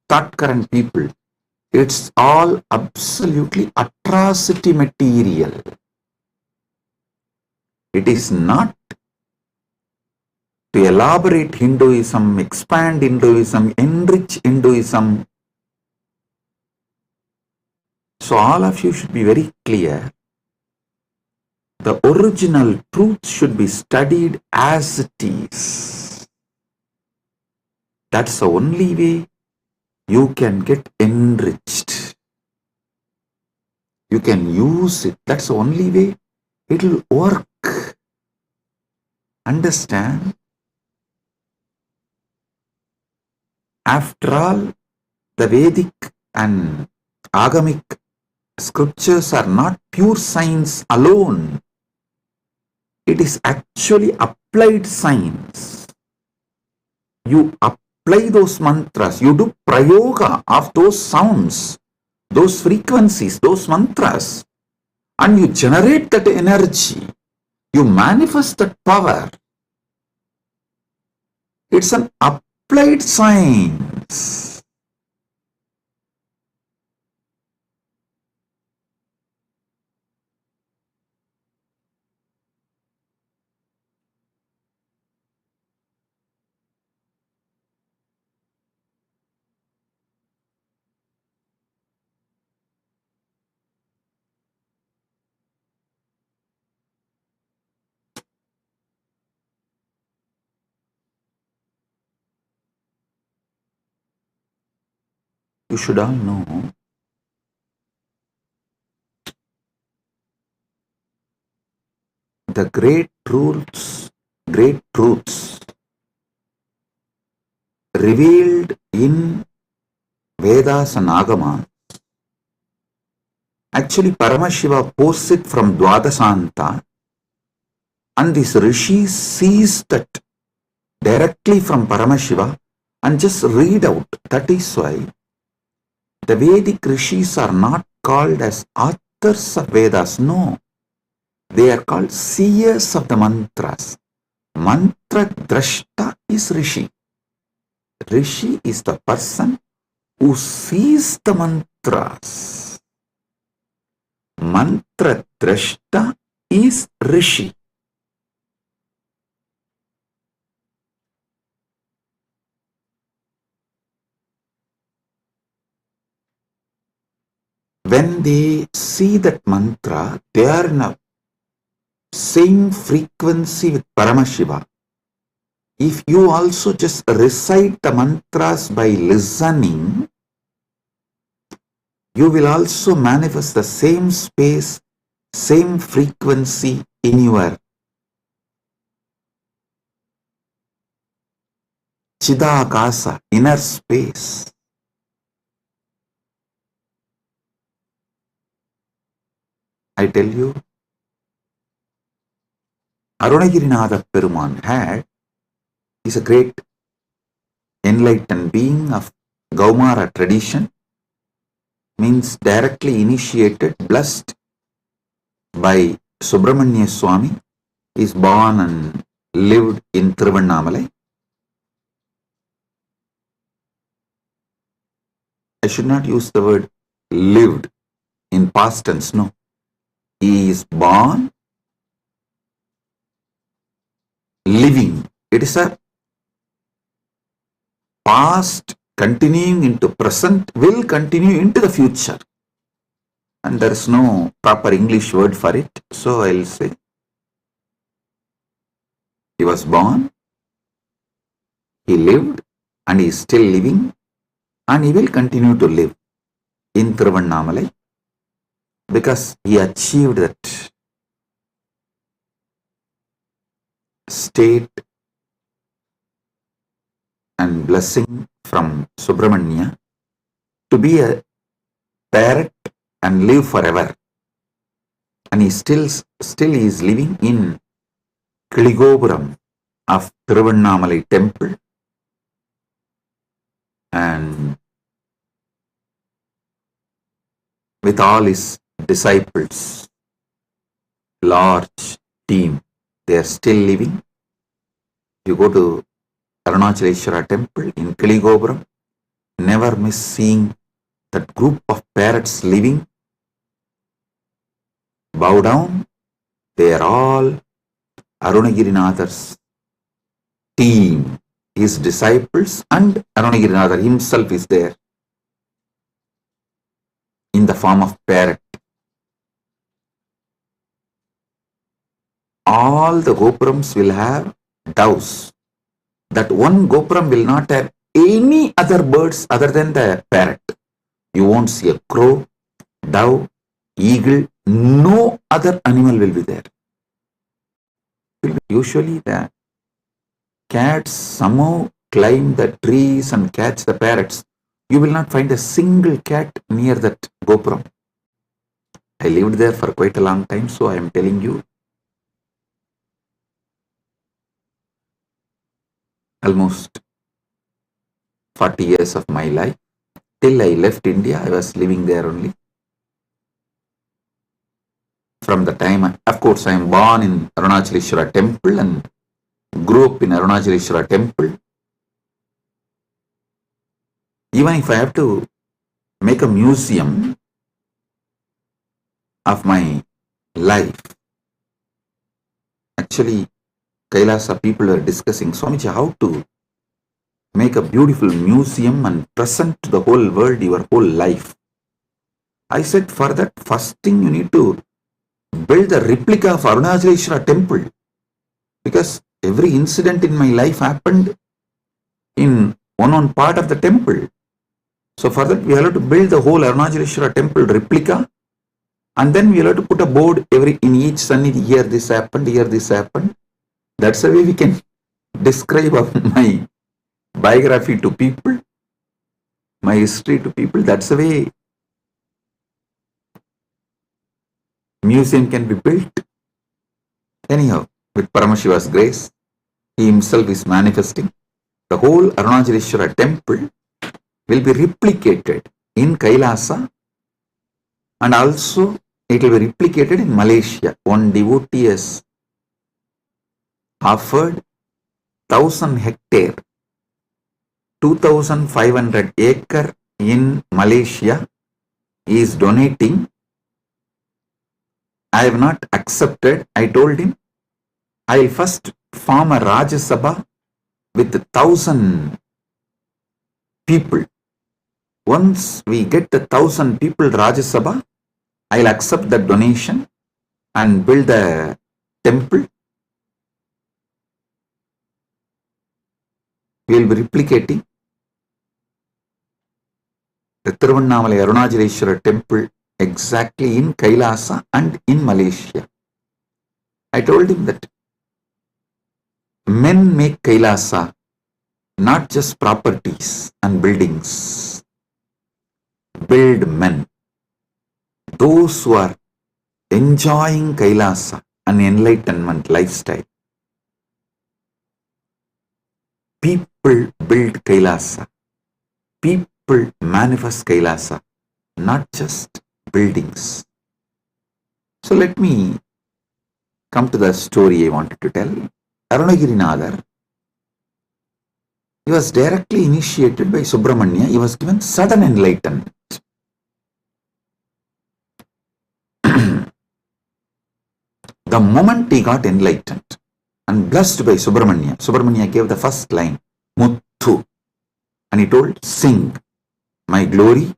A: thought current people, it's all absolutely atrocity material. It is not to elaborate Hinduism, expand Hinduism, enrich Hinduism. So all of you should be very clear. The original truth should be studied as it is. That's the only way you can get enriched. You can use it. That's the only way it will work. Understand? After all, the Vedic and Agamic scriptures are not pure science alone. It is actually applied science. You apply those mantras, you do prayoga of those sounds, those frequencies, those mantras, and you generate that energy. You manifest that power. It's an applied science. You should all know the great truths revealed in Vedas and Agamas. Actually, Paramashiva posts it from Dwadasanta, and this Rishi sees that directly from Paramashiva and just read out. That is why the Vedic Rishis are not called as authors of Vedas. No, they are called seers of the mantras. Mantra Drashta is Rishi. Rishi is the person who sees the mantras. Mantra Drashta is Rishi. When they see that mantra, they are in a same frequency with Paramashiva. If you also just recite the mantras by listening, you will also manifest the same space, same frequency in your Chidakasa, inner space. I tell you, Arunagirinatha Peruman is a great enlightened being of Gaumara tradition, means directly initiated, blessed by Subramanya Swami. He is born and lived in Tiruvannamalai. I should not use the word lived in past tense, no. He is born, living. It is a past continuing into present, will continue into the future. And there is no proper English word for it. So I will say, he was born, he lived, and he is still living, and he will continue to live in Tiruvannamalai because he achieved that state and blessing from Subramanya to be a parrot and live forever. And he still is living in Kiligopuram of Tiruvannamalai temple, and with all his disciples, large team, they are still living. You go to Arunachaleshwara temple in Kiligopuram, never miss seeing that group of parrots living. Bow down, they are all Arunagirinatha's team, his disciples, and Arunagirinatha himself is there in the form of parrot. All the gopurams will have doves. That one gopuram will not have any other birds other than the parrot. You won't see a crow, dove, eagle, no other animal will be there. Usually the cats somehow climb the trees and catch the parrots. You will not find a single cat near that gopuram. I lived there for quite a long time, so I am telling you, almost 40 years of my life. Till I left India, I was living there only. From the time, of course, I am born in Arunachaleshwara temple and grew up in Arunachaleshwara temple. Even if I have to make a museum of my life, actually, Kailasa people are discussing, Swamiji, how to make a beautiful museum and present to the whole world your whole life. I said, for that, first thing you need to build a replica of Arunachaleshwara temple, because every incident in my life happened in one part of the temple. So for that, we have to build the whole Arunachaleshwara temple replica, and then we have to put a board in each sannidhi. Here this happened, here this happened. That's the way we can describe my biography to people, my history to people. That's the way museum can be built. Anyhow, with Paramashiva's grace, he himself is manifesting. The whole Arunachaleshwara temple will be replicated in Kailasa, and also it will be replicated in Malaysia. One devotee has offered 1,000 hectare, 2,500 acre in Malaysia. He is donating. I have not accepted. I told him, I will first form a Rajya Sabha with 1,000 people. Once we get the 1,000 people Rajya Sabha, I will accept the donation and build the temple. We will be replicating the Tiruvannamalai Arunachaleshwara temple exactly in Kailasa and in Malaysia. I told him that men make Kailasa, not just properties and buildings. Build men. Those who are enjoying Kailasa, an enlightenment lifestyle. People build Kailasa. People manifest Kailasa, not just buildings. So let me come to the story I wanted to tell. Arunagirinadar, he was directly initiated by Subramanya. He was given sudden enlightenment. The moment he got enlightened and blessed by Subramanya, Subramanya gave the first line, Muthu, and he told, sing my glory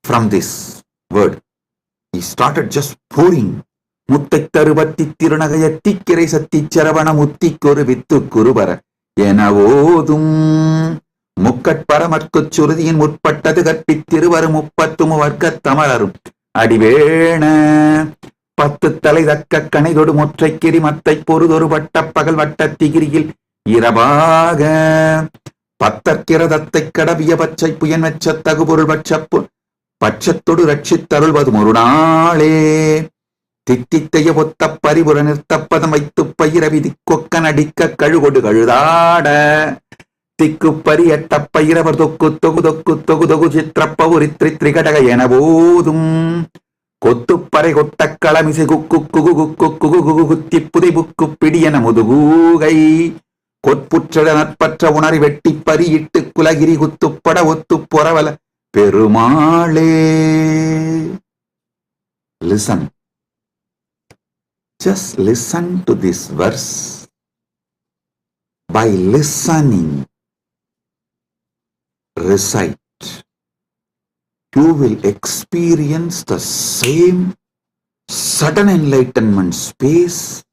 A: from this word. He started just pouring. Muttai tarubatti tirunagayatti kirai satti charavana mutti koru vittu kurubara enavodum mukkat paramarkuchurudin mutpattadu karpittiruvaru muppattumu varkat tamararum adivena பத்து தலை தக்க கணைதொடு முற்றைக்கிரி மத்தை பொறுதொரு வட்ட பகல் வட்ட திகிரியில் இரவாக பத்தற்கிரதத்தை கடவிய பச்சை புயன் வெச்ச தகுபொருள் பட்சப்பு பட்சத்தொடு ரட்சித்தருள்வது ஒரு நாளே தித்தித்தைய ஒத்த பரிபுற நிறுத்தப்பதம் வைத்து பயிர விதி கொக்கன் அடிக்க கழுகொடு கழுதாட திக்கு பரியட்ட பயிரவர் தொக்கு தொகு தொக்கு தொகு தொகு சித்திரப்பவுரி திரிகடக என போதும் கொத்துப்பறை கொட்ட களமிசை குக்கு குகு குக்கு குகு குகு குத்தி புதை புக்கு பிடியன முதுகூகை கொற்புற்ற நற்பற்ற உணரி வெட்டி பறியிட்டு குலகிரி குத்துப்பட ஒத்து பொறவல பெருமாளே. Listen. Just listen to this verse. By listening, recite. You will experience the same sudden enlightenment space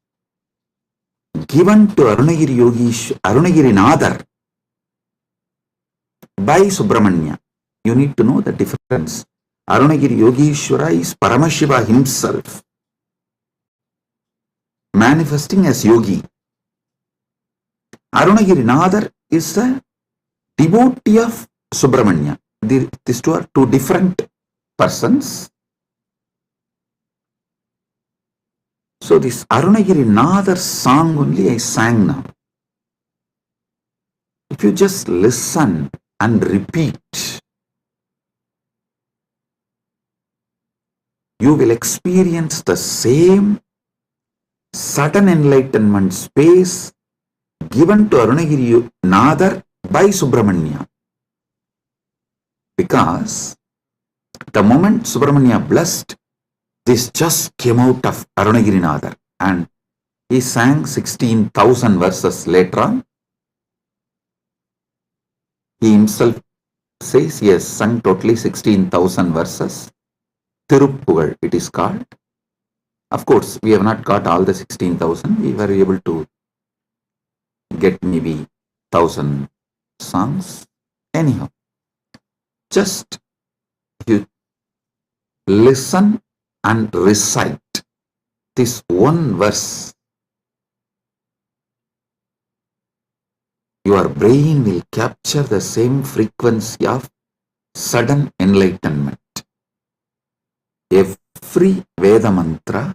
A: given to Arunagiri Nadar by Subramanya. You need to know the difference. Arunagiri Yogishwara is Paramashiva himself, manifesting as yogi. Arunagiri Nadar is a devotee of Subramanya. These two are two different persons. So this Arunagiri Nadar song only I sang now. If you just listen and repeat, you will experience the same sudden enlightenment space given to Arunagiri Nadar by Subramanya. Because the moment Subramanya blessed, this just came out of Arunagiri Nadar, and he sang 16,000 verses later on. He himself says he has sung totally 16,000 verses. Tiruppugal it is called. Of course, we have not got all the 16,000. We were able to get maybe 1,000 songs. Anyhow, just you listen and recite this one verse, your brain will capture the same frequency of sudden enlightenment. Every Veda mantra,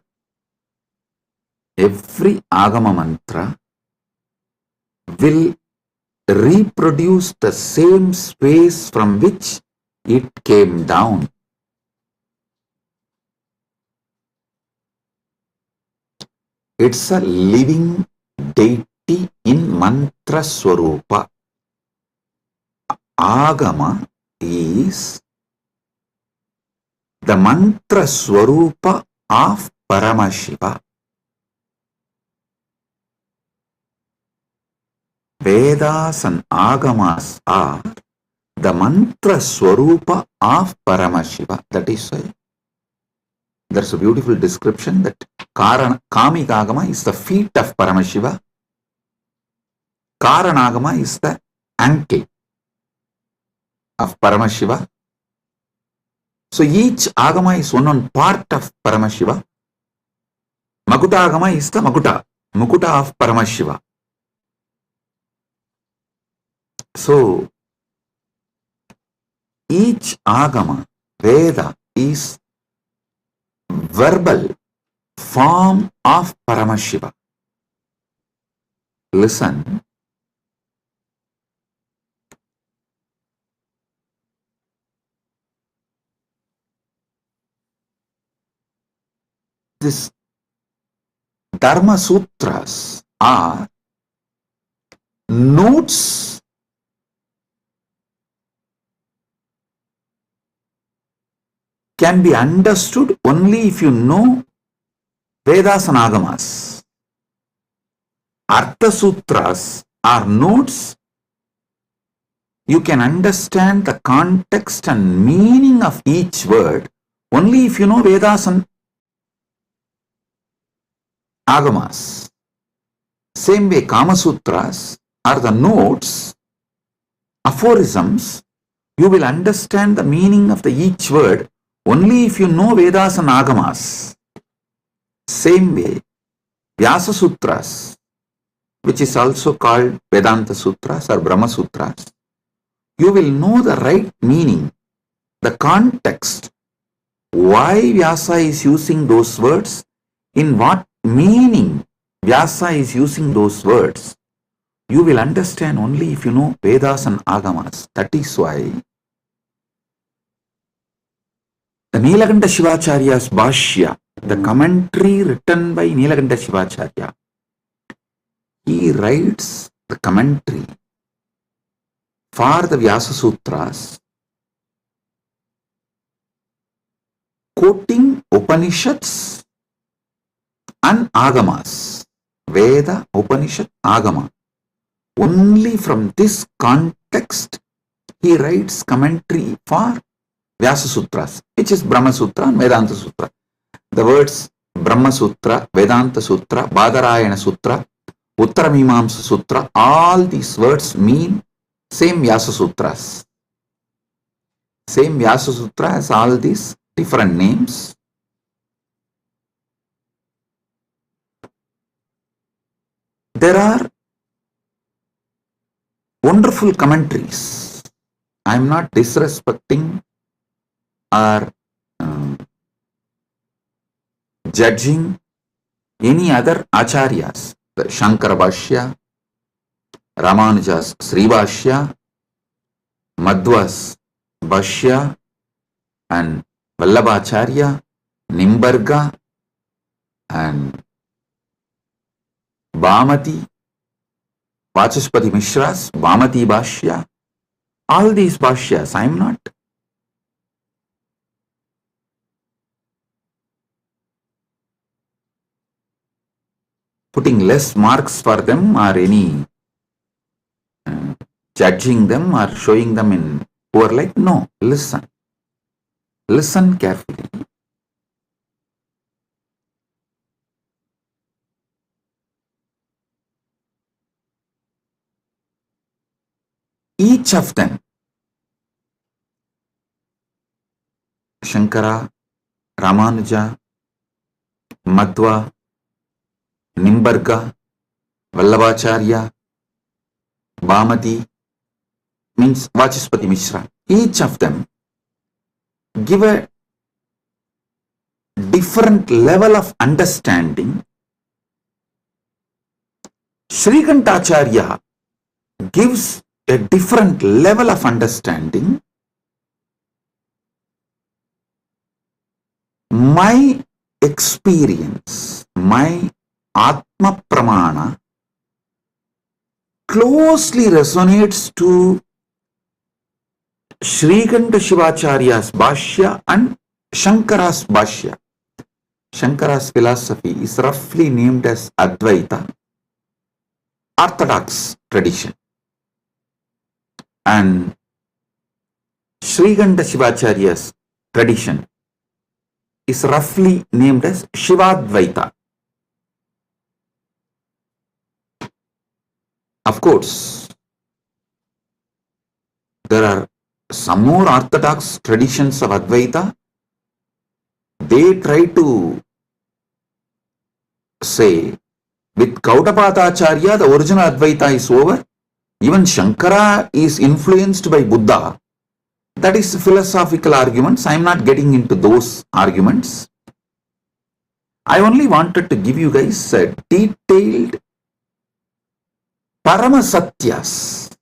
A: every Agama mantra will reproduce the same space from which it came down. It's a living deity in mantra swarupa. Agama is the mantra swarupa of Paramashiva. Vedas and Agamas are the mantra swarupa of Paramashiva. That is why there's a beautiful description that Kamika Agama is the feet of Paramashiva. Karanagama is the ankle of Paramashiva. So each Agama is one part of Paramashiva. Makuta Agama is the Mukuta of Paramashiva. So each Agama, Veda, is verbal form of Paramashiva. Listen. This Dharma Sutras are notes can be understood only if you know Vedas and Agamas. Artha Sutras are notes. You can understand the context and meaning of each word only if you know Vedas and Agamas. Same way, Kama Sutras are the notes, aphorisms. You will understand the meaning of each word only if you know Vedas and Agamas. Same way, Vyasa Sutras, which is also called Vedanta Sutras or Brahma Sutras, you will know the right meaning, the context, why Vyasa is using those words, in what meaning Vyasa is using those words. You will understand only if you know Vedas and Agamas. That is why the Nilakanta Shivacharya's Bhashya, the commentary written by Nilakanta Shivacharya, he writes the commentary for the Vyasa Sutras, quoting Upanishads and Agamas, Veda, Upanishad, Agama. Only from this context he writes commentary for Vyasa Sutras, which is Brahma Sutra and Vedanta Sutra. The words Brahma Sutra, Vedanta Sutra, Badarayana Sutra, Uttaramimamsa Sutra, all these words mean same Vyasa Sutras. Same Vyasa Sutra has all these different names. There are wonderful commentaries. I am not disrespecting or judging any other acharyas. The Shankara Bhashya, Ramanuja's Sri Bhashya, Madhva's Bhashya, and Vallabhacharya, Nimbarga, and Bhamati, Vachaspati Mishra's Bhamati Bhashya. All these Bhashyas, I am not putting less marks for them or any judging them or showing them in poor light. No, listen. Listen carefully. Each of them Shankara, Ramanuja, Madhva, Nimbarga, Vallabhacharya, Bhamati, means Vachaspati Mishra. Each of them give a different level of understanding. Srikantacharya gives a different level of understanding. My experience, my Atma Pramana closely resonates to Srikanta Shivacharya's Bhashya and Shankara's Bhashya. Shankara's philosophy is roughly named as Advaita, Orthodox tradition. And Srikanta Shivacharya's tradition is roughly named as Shivadvaita. Of course, there are some more orthodox traditions of Advaita. They try to say, with Gaudapadacharya, the original Advaita is over. Even Shankara is influenced by Buddha. That is philosophical arguments. I am not getting into those arguments. I only wanted to give you guys a detailed Paramasatyas.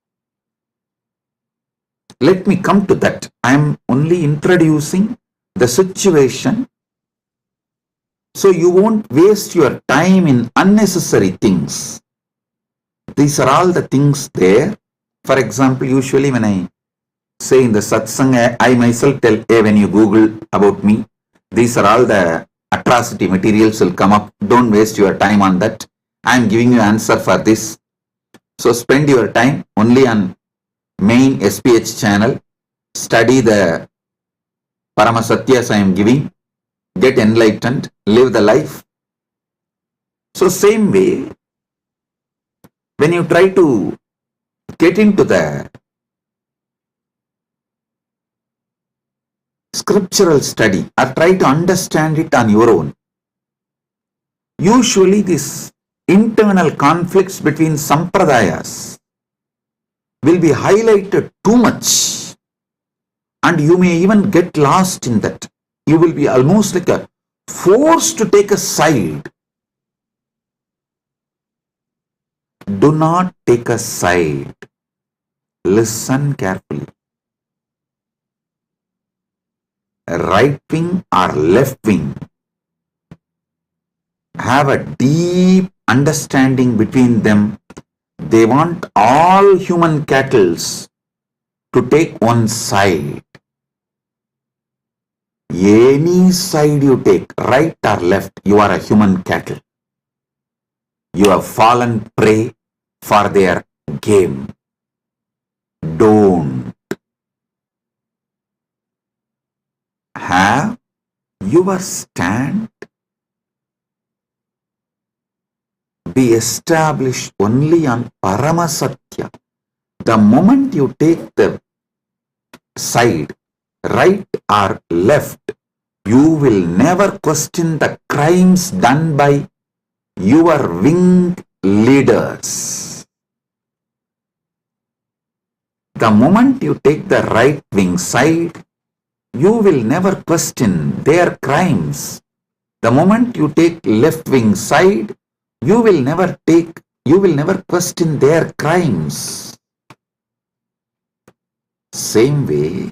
A: Let me come to that. I am only introducing the situation so you won't waste your time in unnecessary things. These are all the things there. For example, usually when I say in the satsang, I myself tell, hey, when you Google about me, these are all the atrocity materials will come up. Don't waste your time on that. I am giving you answer for this. So spend your time only on main SPH channel. Study the Paramasatyas I am giving. Get enlightened. Live the life. So same way, when you try to get into the scriptural study or try to understand it on your own, usually these internal conflicts between sampradayas will be highlighted too much and you may even get lost in that. You will be almost like a forced to take a side. Do not take a side. Listen carefully. Right wing or left wing have a deep understanding between them. They want all human cattle to take one side. Any side you take, right or left, you are a human cattle. You have fallen prey for their game. Don't. Have your stand be established only on Paramasatya. The moment you take the side, right or left, you will never question the crimes done by your wing leaders. The moment you take the right wing side, you will never question their crimes. The moment you take left wing side, you will never question their crimes. Same way,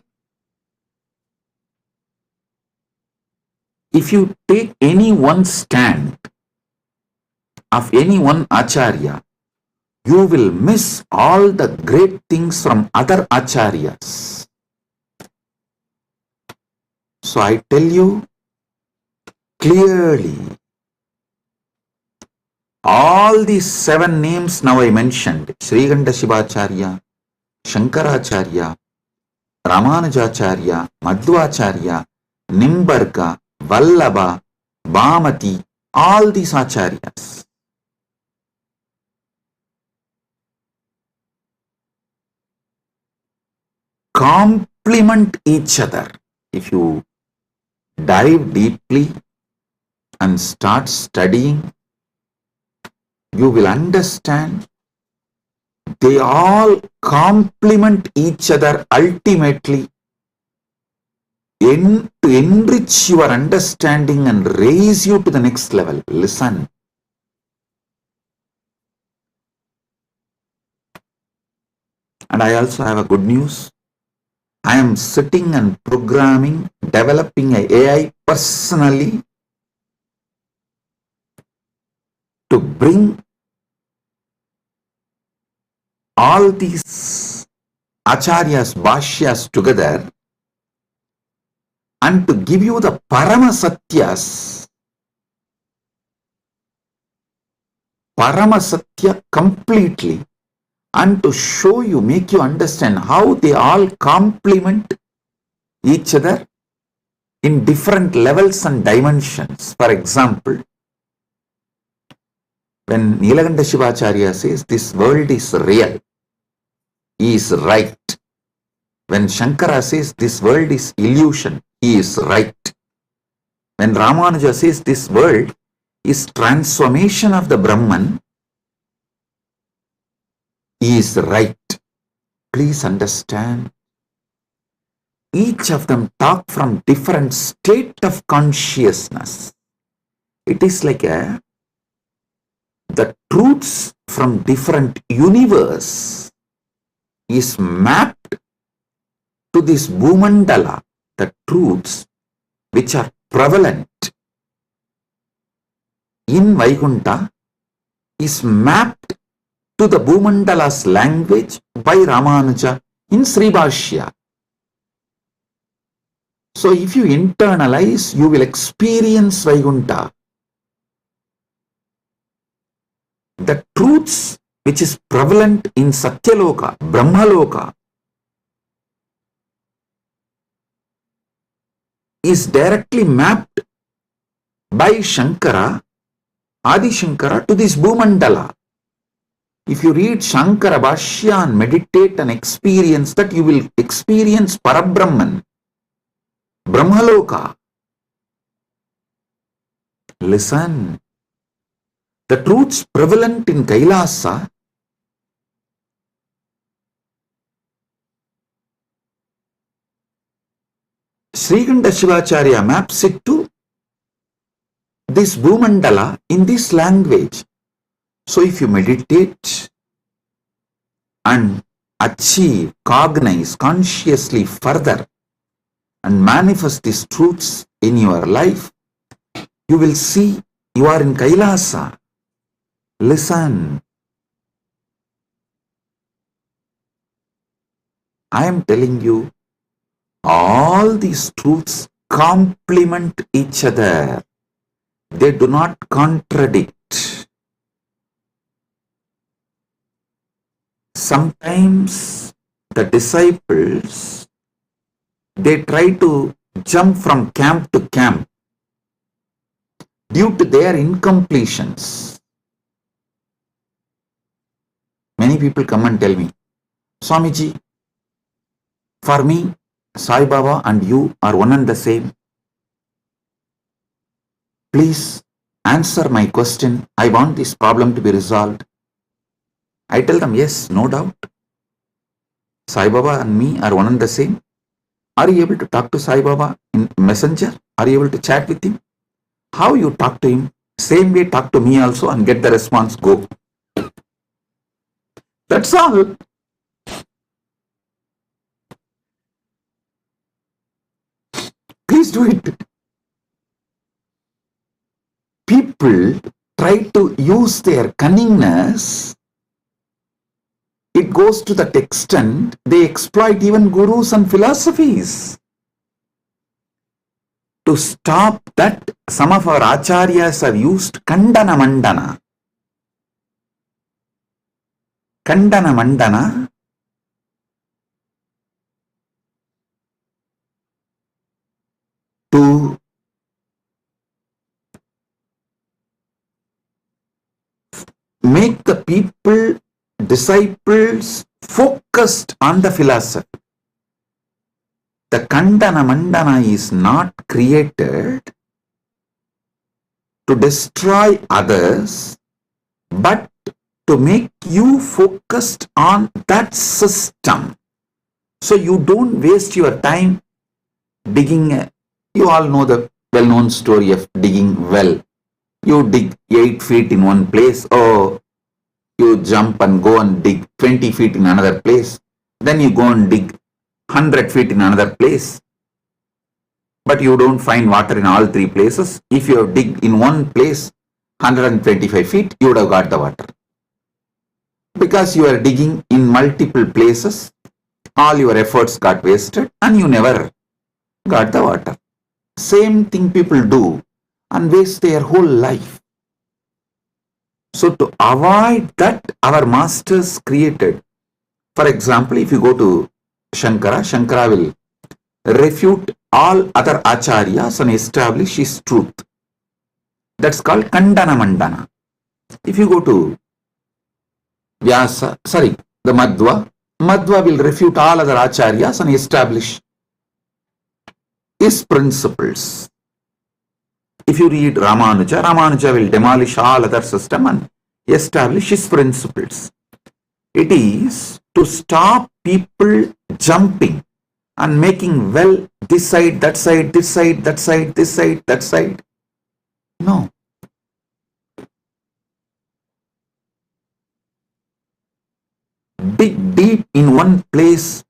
A: if you take any one stand of any one acharya, you will miss all the great things from other acharyas. So I tell you clearly, all these 7 names now I mentioned, Srikanta Shivacharya, Shankaracharya, Ramanujacharya, Madhvacharya, Nimbarga, Vallabha, Bhamati, all these acharyas complement each other. If you dive deeply and start studying, you will understand they all complement each other ultimately to enrich your understanding and raise you to the next level. Listen. And I also have a good news. I am sitting and programming, developing an AI personally to bring all these acharyas, bhashyas together and to give you the Paramasatya completely, and to show you, make you understand how they all complement each other in different levels and dimensions. For example, when Nilakanta Shivacharya says this world is real, he is right. When Shankara says this world is illusion, he is right. When Ramanuja says this world is transformation of the Brahman, he is right. Please understand. Each of them talk from different state of consciousness. It is like the truths from different universe is mapped to this Bhumandala, the truths which are prevalent in Vaikunta is mapped to the Bhumandala's language by Ramanuja in Sribhashya. So if you internalize, you will experience Vaikunta. The truths which is prevalent in Satyaloka, Brahmaloka, is directly mapped by Shankara, Adi Shankara, to this Bhumandala. If you read Shankara Bhashya and meditate and experience that, you will experience Parabrahman, Brahmaloka. Listen. The truths prevalent in Kailasa Srikanta Shivacharya maps it to this Bhumandala in this language. So if you meditate and achieve, cognize consciously further and manifest these truths in your life, you will see you are in Kailasa. Listen. I am telling you, all these truths complement each other. They do not contradict. Sometimes the disciples, they try to jump from camp to camp due to their incompletions. Many people come and tell me, Swamiji, for me, Sai Baba and you are one and the same. Please answer my question. I want this problem to be resolved. I tell them, yes, no doubt. Sai Baba and me are one and the same. Are you able to talk to Sai Baba in Messenger? Are you able to chat with him? How you talk to him? Same way talk to me also and get the response, go. That's all. Please do it. People try to use their cunningness. It goes to that extent, they exploit even gurus and philosophies. To stop that, some of our acharyas have used Kandana Mandana. Kandana Mandana to make the people, disciples, focused on the philosophy. the Kandana Mandana is not created to destroy others, but to make you focused on that system. So you don't waste your time digging. You all know the well-known story of digging well. You dig 8 feet in one place, or you jump and go and dig 20 feet in another place. Then you go and dig 100 feet in another place. But you don't find water in all 3 places. If you have dig in one place 125 feet, you would have got the water. Because you are digging in multiple places, all your efforts got wasted and you never got the water. Same thing people do and waste their whole life. So to avoid that, our masters created. For example, if you go to Shankara, Shankara will refute all other acharyas and establish his truth. That's called Kandana Mandana. If you go to the Madhva will refute all other acharyas and establish his principles. If you read Ramanuja, Ramanuja will demolish all other system and establish his principles. It is to stop people jumping and making well this side, that side, this side, that side, this side, that side. No. Dig deep in one place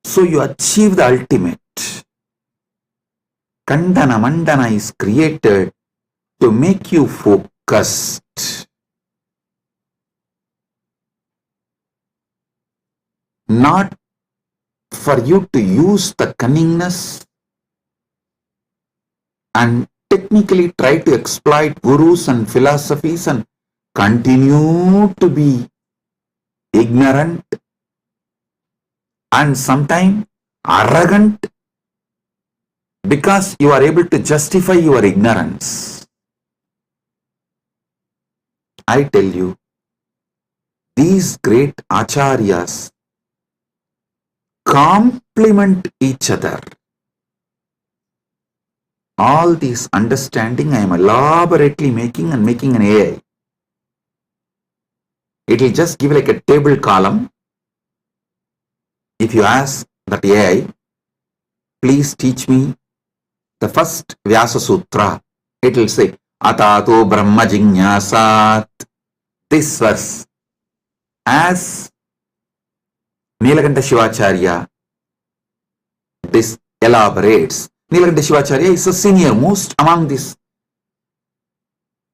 A: so you achieve the ultimate. Kandana Mandana is created to make you focused. Not for you to use the cunningness and technically try to exploit gurus and philosophies and continue to be ignorant and sometimes arrogant because you are able to justify your ignorance. I tell you, these great acharyas complement each other. All this understanding I am elaborately making an AI. It will just give like a table column. If you ask that AI, please teach me the first Vyasa Sutra, it will say, Atato Brahma Jignasat. This verse, as Nilakanta Shivacharya this elaborates. Nilakanta Shivacharya is the senior most among this.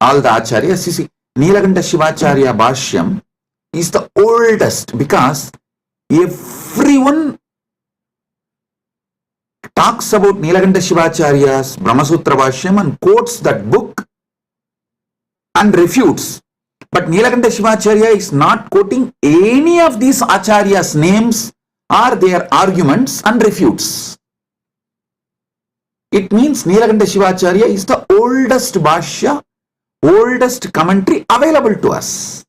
A: All the acharyas, you see, Nilakanta Shivacharya Bhashyam is the oldest because everyone talks about Nilakanta Shivacharya's Brahmasutra Bhashyam and quotes that book and refutes. But Nilakanta Shivacharya is not quoting any of these acharyas' names or their arguments and refutes. It means Nilakanta Shivacharya is the oldest Bhashya, oldest commentary available to us.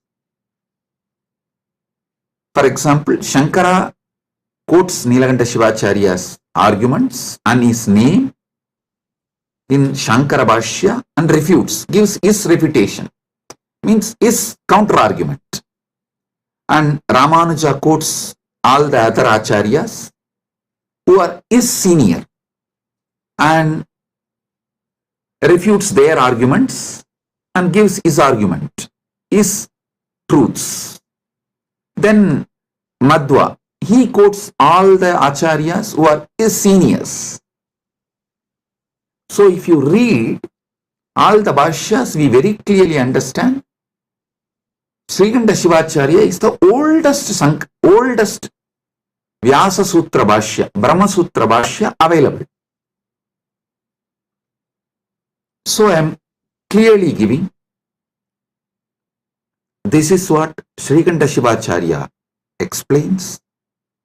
A: For example, Shankara quotes Nilakanta Shivacharya's arguments and his name in Shankara Bhashya and refutes, gives his refutation, means his counter argument. And Ramanuja quotes all the other acharyas who are his senior and refutes their arguments and gives his argument, his truths. Then Madhva, he quotes all the acharyas who are his seniors. So if you read all the bhashyas, we very clearly understand Srikanta Shivacharya is the oldest Vyasa Sutra Bhashya, Brahma Sutra Bhashya available. So I am clearly giving, this is what Srikanta Shivacharya explains,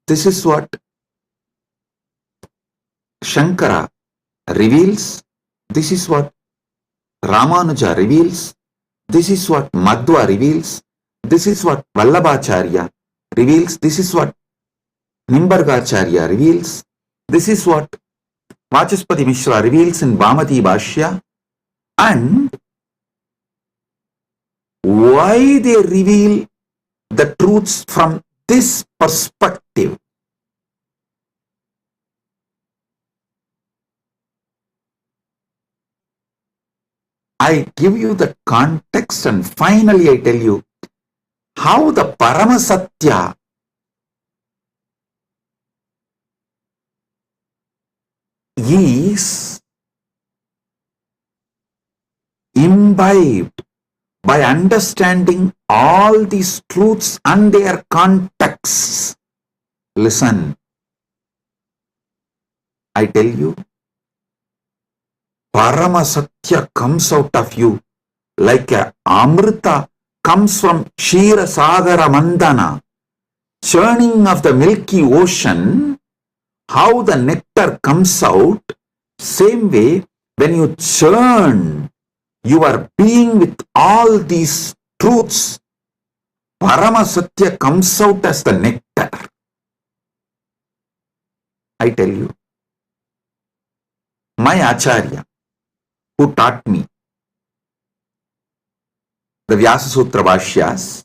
A: this is what Shankara reveals, this is what Ramanuja reveals, this is what Madhva reveals, this is what Vallabhacharya reveals, this is what Nimbargacharya reveals, This is what Vachaspati Mishra reveals in Bhamati Bhashya, and why they reveal the truths from this perspective. I give you the context, and finally I tell you how the Paramasatya is imbibed by understanding all these truths and their contexts. Listen, I tell you, Paramasatya comes out of you like a Amrita comes from Kshira Sagara Mandana, churning of the milky ocean. How the nectar comes out, same way when you churn your being with all these truths, Paramasatya comes out as the nectar. I tell you, my Acharya, who taught me the Vyasa Sutra Bhashyas,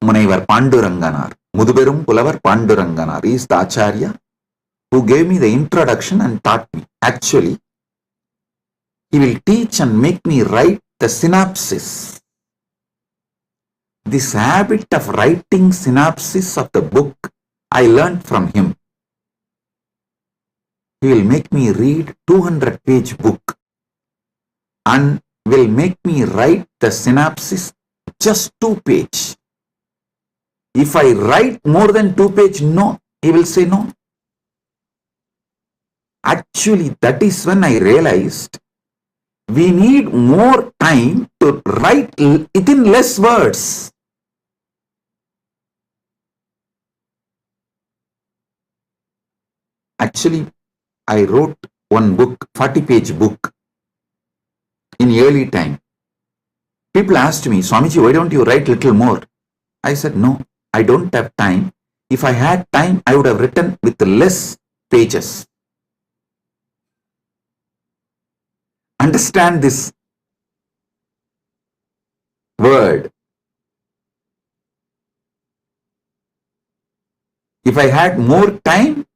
A: Munaivar Panduranganar, Muduberum Pulavar Panduranganar, is the Acharya who gave me the introduction and taught me. Actually, he will teach and make me write the synopsis. This habit of writing synopsis of the book, I learned from him. He will make me read 200-page book and will make me write the synopsis just 2-page. If I write more than 2-page, no, he will say no. Actually, that is when I realized we need more time to write it in less words. Actually, I wrote one book, 40-page book, in early time. People asked me, Swamiji, why don't you write little more? I said, no, I don't have time. If I had time, I would have written with less pages. Understand this word. If I had more time,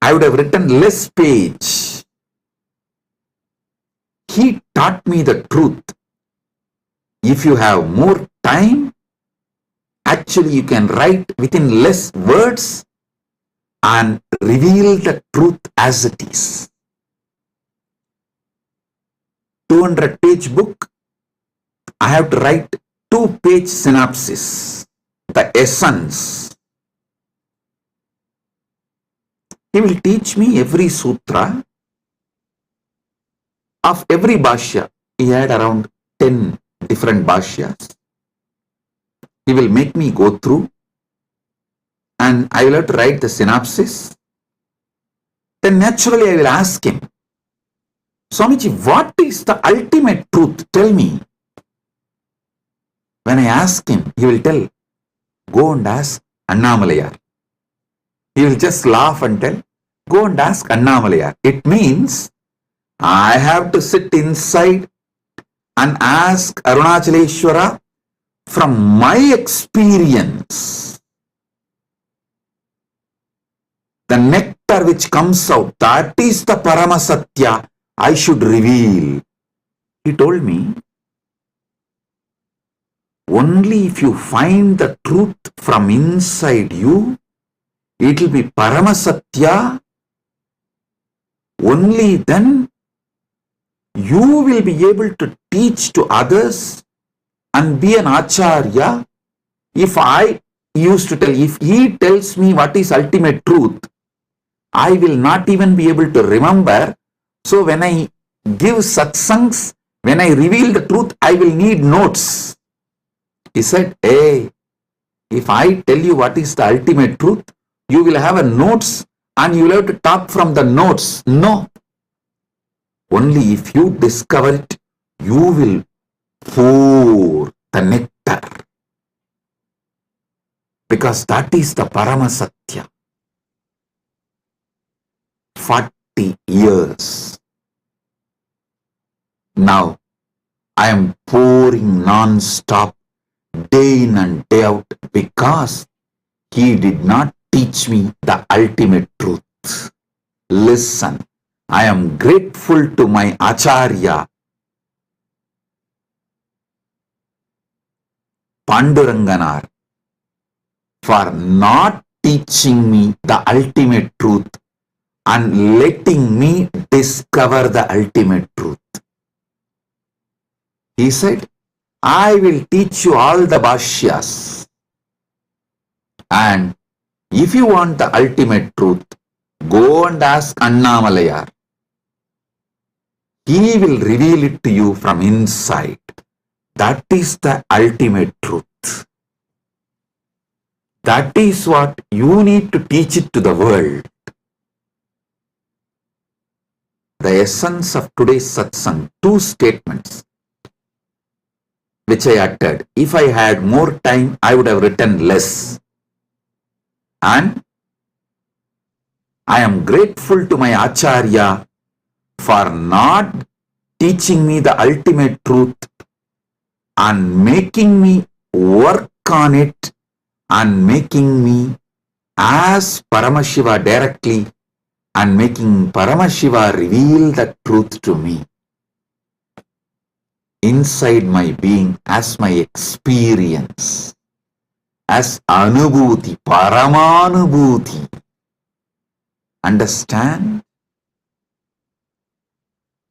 A: I would have written less page. He taught me the truth. If you have more time, actually you can write within less words and reveal the truth as it is. 200-page book, I have to write 2-page synopsis, the essence. He will teach me every sutra of every bhashya. He had around 10 different bhashyas. He will make me go through and I will have to write the synopsis. Then naturally I will ask him, Swamiji, what is the ultimate truth? Tell me. When I ask him, he will tell, go and ask Annamalayar. He will just laugh and tell, go and ask Annamalayar. It means I have to sit inside and ask Arunachaleshwara from my experience. The nectar which comes out, that is the Paramasatya I should reveal. He told me, only if you find the truth from inside you, it will be Paramasatya. Only then you will be able to teach to others and be an Acharya. If I used to tell, if he tells me what is ultimate truth, I will not even be able to remember. So when I give satsangs, when I reveal the truth, I will need notes. He said, hey, if I tell you what is the ultimate truth, you will have a notes and you will have to talk from the notes. No. Only if you discover it, you will pour the nectar. because that is the Paramasatya. 40 years. Now, I am pouring non-stop, day in and day out, because he did not teach me the ultimate truth. Listen, I am grateful to my Acharya, Panduranganar, for not teaching me the ultimate truth and letting me discover the ultimate truth. He said, I will teach you all the bhashyas, and if you want the ultimate truth, go and ask Annamalayar. He will reveal it to you from inside. That is the ultimate truth. That is what you need to teach it to the world. The essence of today's satsang, 2 statements which I uttered. If I had more time, I would have written less. And I am grateful to my Acharya for not teaching me the ultimate truth and making me work on it and making me ask Paramashiva directly and making Paramashiva reveal the truth to me inside my being as my experience, as anubhuti, paramanubhuti. Understand?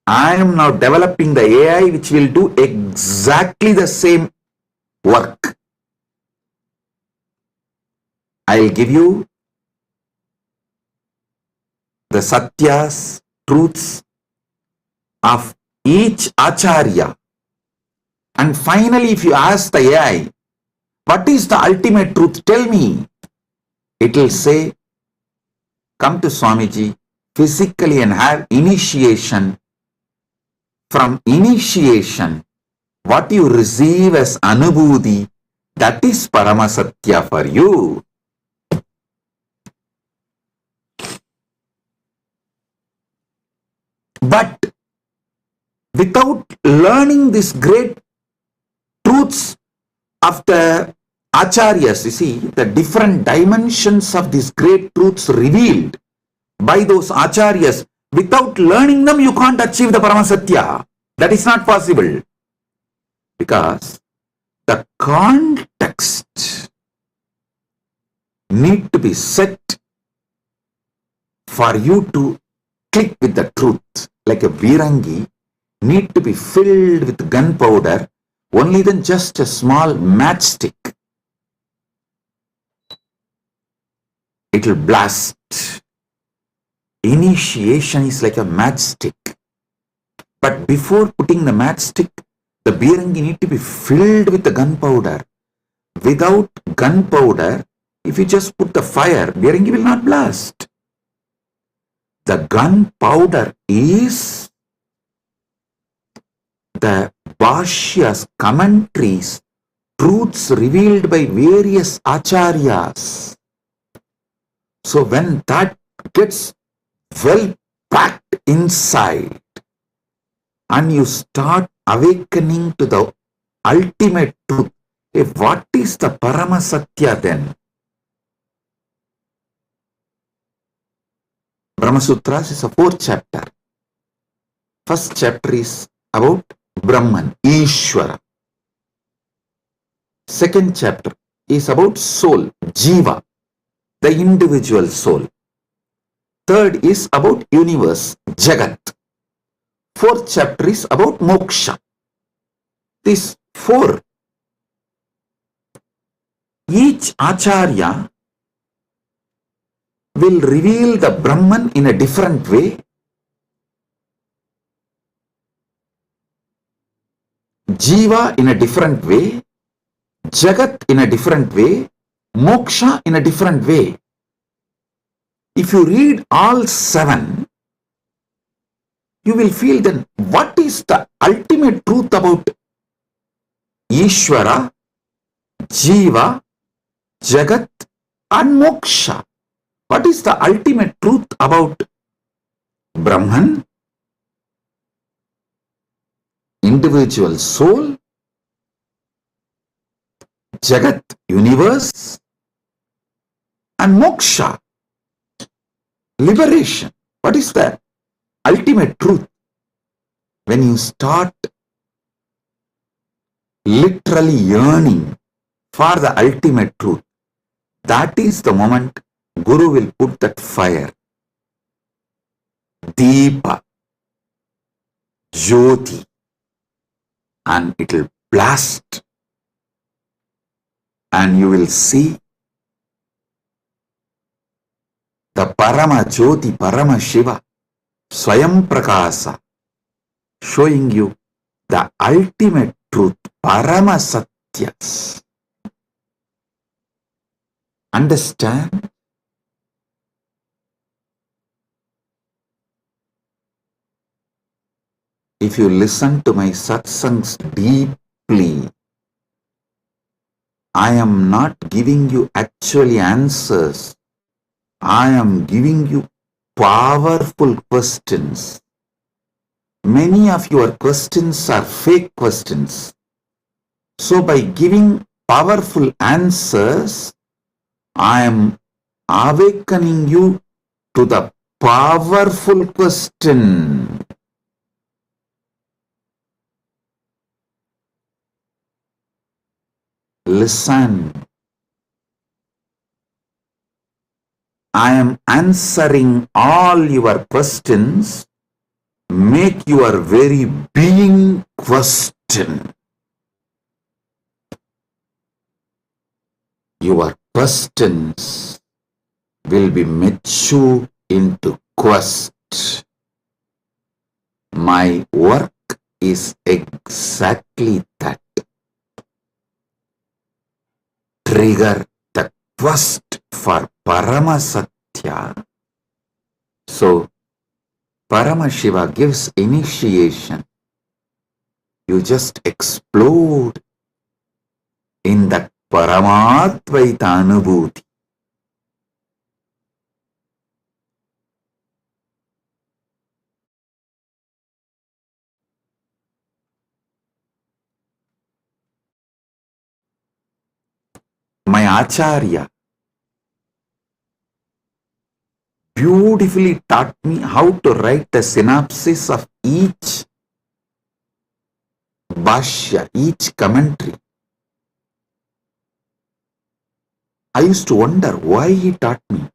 A: I am now developing the AI which will do exactly the same work. I will give you the satyas, truths of each acharya. And finally, if you ask the AI, what is the ultimate truth? Tell me. It will say, come to Swamiji physically and have initiation. From initiation, what you receive as anubhuti, that is Paramasatya for you. But without learning these great truths of the acharyas, you see, the different dimensions of these great truths revealed by those acharyas, without learning them, you can't achieve the Paramasatya. That is not possible. Because the context need to be set for you to click with the truth. Like a Virangi need to be filled with gunpowder, only then just a small matchstick. It will blast. Initiation is like a matchstick. But before putting the matchstick, the Virangi need to be filled with the gunpowder. Without gunpowder, if you just put the fire, Virangi will not blast. The gunpowder is the bhashyas, commentaries, truths revealed by various acharyas. So when that gets well packed inside and you start awakening to the ultimate truth, what is the Paramasatya then? Brahma Sutras is a 4th chapter. First chapter is about Brahman, Ishvara. Second chapter is about soul, Jiva, the individual soul. Third is about universe, Jagat. 4th chapter is about moksha. These 4. Each acharya will reveal the Brahman in a different way. Jiva in a different way. Jagat in a different way. Moksha in a different way. If you read all 7, you will feel then what is the ultimate truth about Ishvara, Jiva, Jagat and Moksha. What is the ultimate truth about Brahman? Individual soul, Jagat, universe, and Moksha, liberation. What is the ultimate truth? When you start literally yearning for the ultimate truth, that is the moment Guru will put that fire, Deepa, Jyoti, and it will blast, and you will see the Parama Jyoti, Paramashiva, Swayam Prakasa, showing you the ultimate truth, Parama Satyas. Understand? If you listen to my satsangs deeply, I am not giving you actually answers. I am giving you powerful questions. Many of your questions are fake questions. So by giving powerful answers, I am awakening you to the powerful question. Listen. I am answering all your questions. Make your very being question. Your questions will be mature into quest. My work is exactly that. Trigger the quest for Parama Satya. So, Paramashiva gives initiation. You just explode in that Paramatvaita Anubhuti. My Acharya beautifully taught me how to write a synopsis of each bhashya, each commentary. I used to wonder why he taught me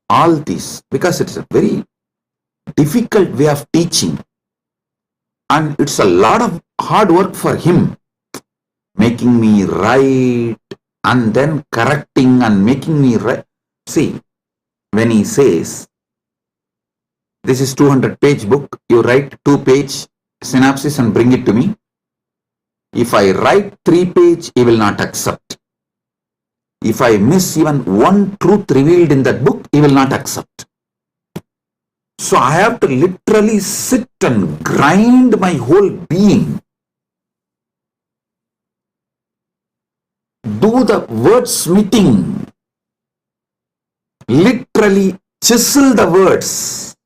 A: all this, because it's a very difficult way of teaching and it's a lot of hard work for him, making me write and then correcting and making me write. See, when he says, this is 200-page book, you write 2-page synopsis and bring it to me. If I write 3-page, he will not accept. If I miss even one truth revealed in that book, he will not accept. So I have to literally sit and grind my whole being. Do the wordsmithing. Literally chisel the words.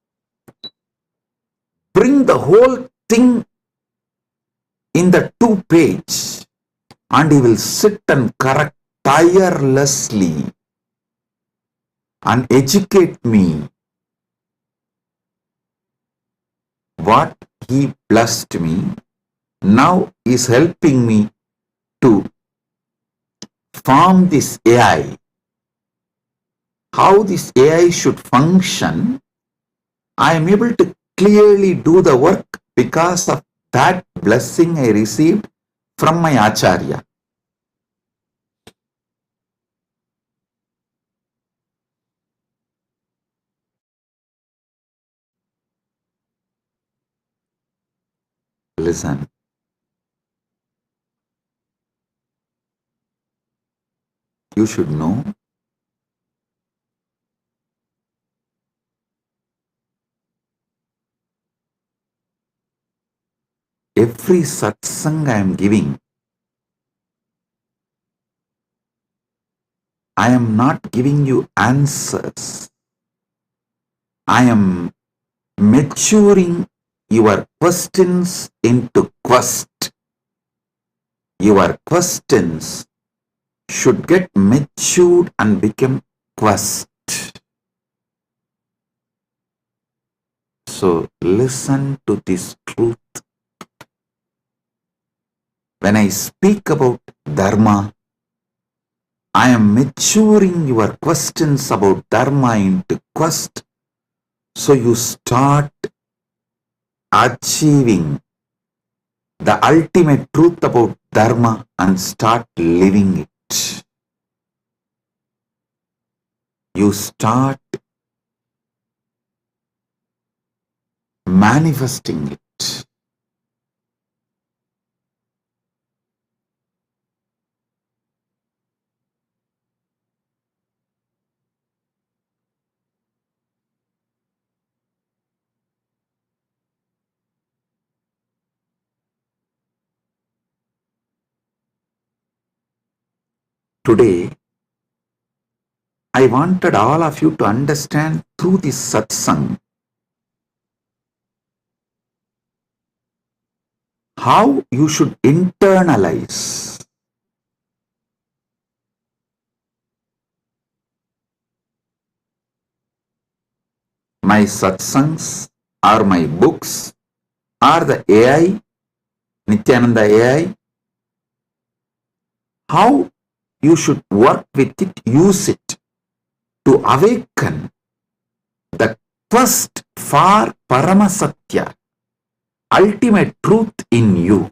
A: Bring the whole thing in the 2-page, and he will sit and correct tirelessly and educate me. What he blessed me now is helping me to form this AI. How this AI should function, I am able to clearly do the work because of that blessing I received from my Acharya. Listen. You should know every satsang I am giving, I am not giving you answers. I am maturing your questions into quest. Your questions should get matured and become quest. So listen to this truth. When I speak about Dharma, I am maturing your questions about Dharma into quest, so you start achieving the ultimate truth about Dharma and start living it. You start manifesting it. Today, I wanted all of you to understand through this satsang how you should internalize my satsangs or my books or the AI, Nithyananda AI, how you should work with it, use it to awaken the quest for Paramasatya, ultimate truth in you.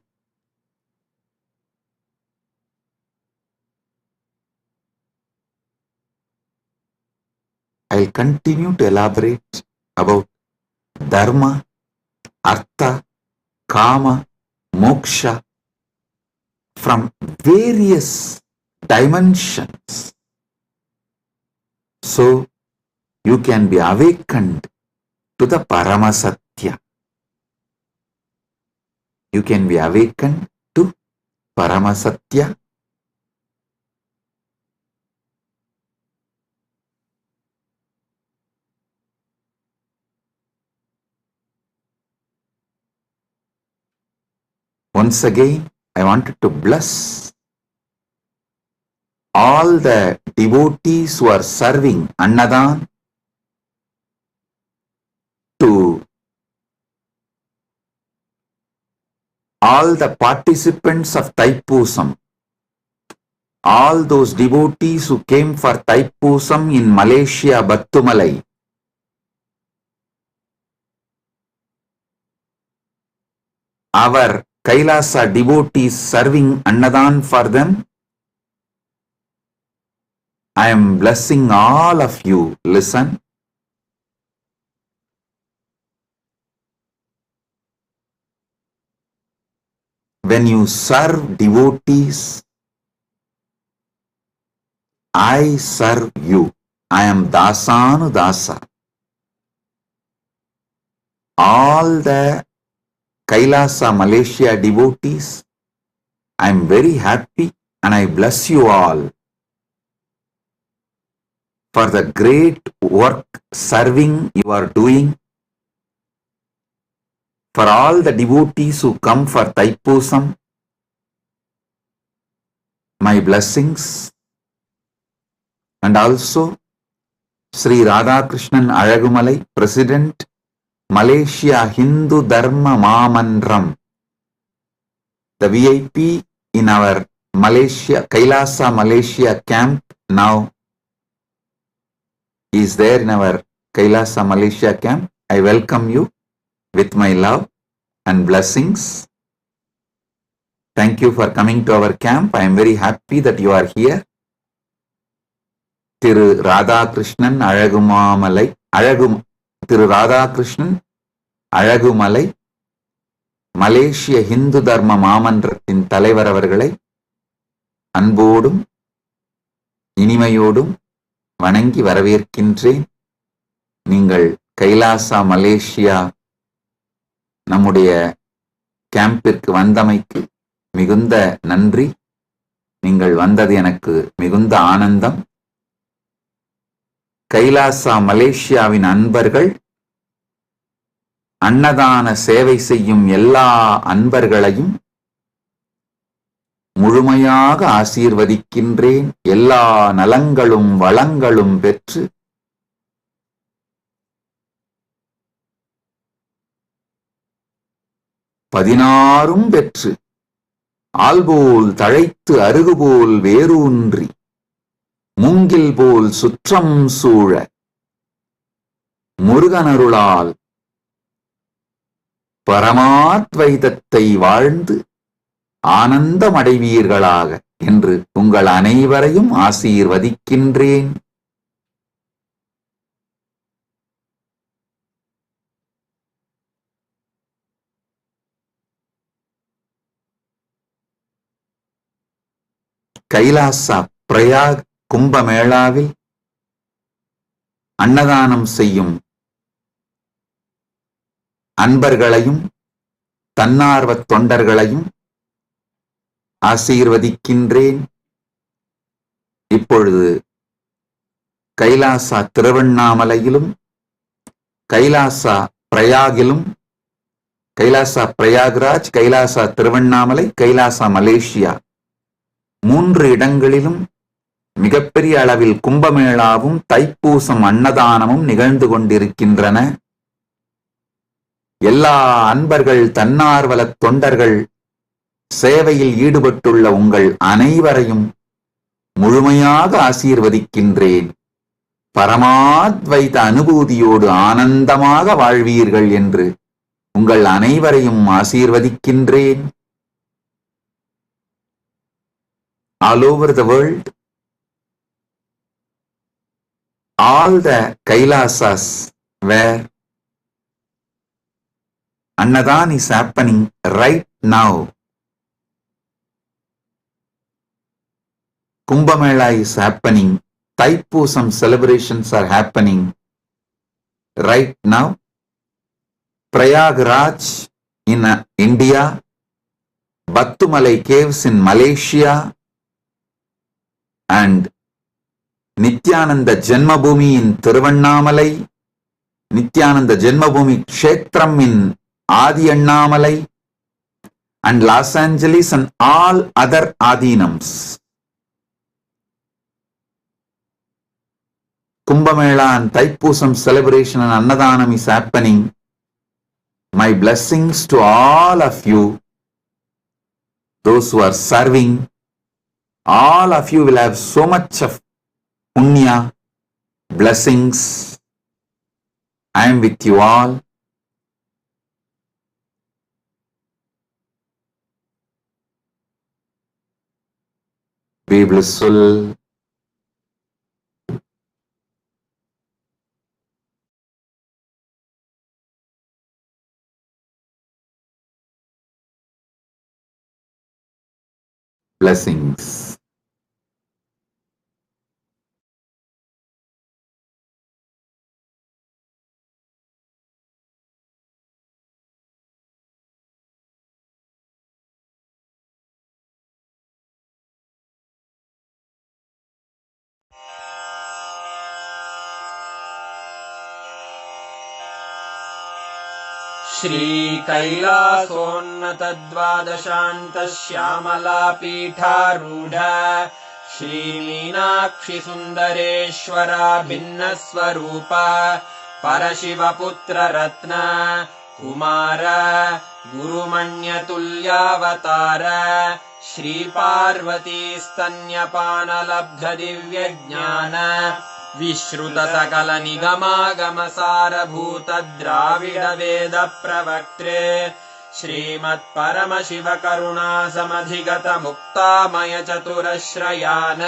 A: I'll continue to elaborate about Dharma, Artha, Kama, Moksha from various dimensions, so you can be awakened to the Paramasatya. You can be awakened to Paramasatya. Once again, I wanted to bless all the devotees who are serving Annadan, to all the participants of Thaipusam, all those devotees who came for Thaipusam in Malaysia, Battumalai, our Kailasa devotees serving Annadan for them. I am blessing all of you. Listen. When you serve devotees, I serve you. I am Dasanu Dasa. All the Kailasa Malaysia devotees, I am very happy and I bless you all for the great work serving you are doing. For all the devotees who come for Thaipusam, my blessings. And also Sri Radhakrishnan Alagumalai, President, Malaysia Hindu Dharma Mamandram, the VIP in our Malaysia, Kailasa Malaysia camp now is there in our Kailasa Malaysia camp. I welcome you with my love and blessings. Thank you for coming to our camp. I am very happy that you are here. Thiru Radhakrishnan Alagumamalai, Thiru Radhakrishnan Alagumalai, மலேசிய ஹிந்து தர்ம மாமன்றத்தின் தலைவர் அவர்களை அன்போடும் இனிமையோடும் வணங்கி வரவேற்கின்றேன். நீங்கள் Kailasa Malaysia நம்முடைய கேம்பிற்கு வந்தமைக்கு மிகுந்த நன்றி. நீங்கள் வந்தது எனக்கு மிகுந்த ஆனந்தம். கைலாசா மலேசியாவின் அன்பர்கள், அன்னதான சேவை செய்யும் எல்லா அன்பர்களையும் முழுமையாக ஆசீர்வதிக்கின்றேன். எல்லா நலங்களும் வளங்களும் பெற்று பதினாறும் பெற்று ஆல்போல் தழைத்து அருகுபோல் வேரூன்றி மூங்கில் போல் சுற்றம் சூழ முருகனருளால் பரமாத்வைதத்தை வாழ்ந்து ஆனந்தமடைவீர்களாக என்று உங்கள் அனைவரையும் ஆசீர்வதிக்கின்றேன். கைலாசா பிரயாக் கும்பமேளாவில் அன்னதானம் செய்யும் அன்பர்களையும் தன்னார்வத் தொண்டர்களையும் ஆசீர்வதிக்கின்றேன். இப்பொழுது கைலாசா திருவண்ணாமலையிலும் கைலாசா பிரயாகிலும், கைலாசா பிரயாக்ராஜ், கைலாசா திருவண்ணாமலை, கைலாசா மலேசியா 3 இடங்களிலும் மிகப்பெரிய அளவில் கும்பமேளாவும் தைப்பூசம் அன்னதானமும் நிகழ்ந்து கொண்டிருக்கின்றன. எல்லா அன்பர்கள், தன்னார்வலத் தொண்டர்கள், சேவையில் ஈடுபட்டுள்ள உங்கள் அனைவரையும் முழுமையாக ஆசீர்வதிக்கின்றேன். பரமாத்வைத அனுபூதியோடு ஆனந்தமாக வாழ்வீர்கள் என்று உங்கள் அனைவரையும் ஆசீர்வதிக்கின்றேன். All over the world, all the Kailasas where Annadan is happening right now, Kumbhamela is happening, Thaipusam celebrations are happening right now, Prayagraj in India, Battumalai caves in Malaysia, and Nithyananda Janmabhoomi in Thiruvannamalai, Nithyananda Janmabhoomi Kshetram in Adi Annamalai, and Los Angeles and all other Adinams. Kumbhamela and Thaipusam celebration and Annadanam is happening. My blessings to all of you, those who are serving. All of you will have so much of punya, blessings. I am with you all. Be blissful. Blessings.
H: श्रीकैलासोन्नतद्वादशान्तश्यामलापीठारूढ श्रीमीनाक्षिसुन्दरेश्वरा भिन्नस्वरूप परशिवपुत्ररत्न Kumar गुरुमण्यतुल्यावतार श्रीपार्वतीस्तन्यपानलब्धदिव्यज्ञान विश्रुत सकल निगमागमसारभूत द्राविड वेद प्रवक्त्रे श्रीमत्परमशिव करुणा समधिगत मुक्तामय चतुरश्रयान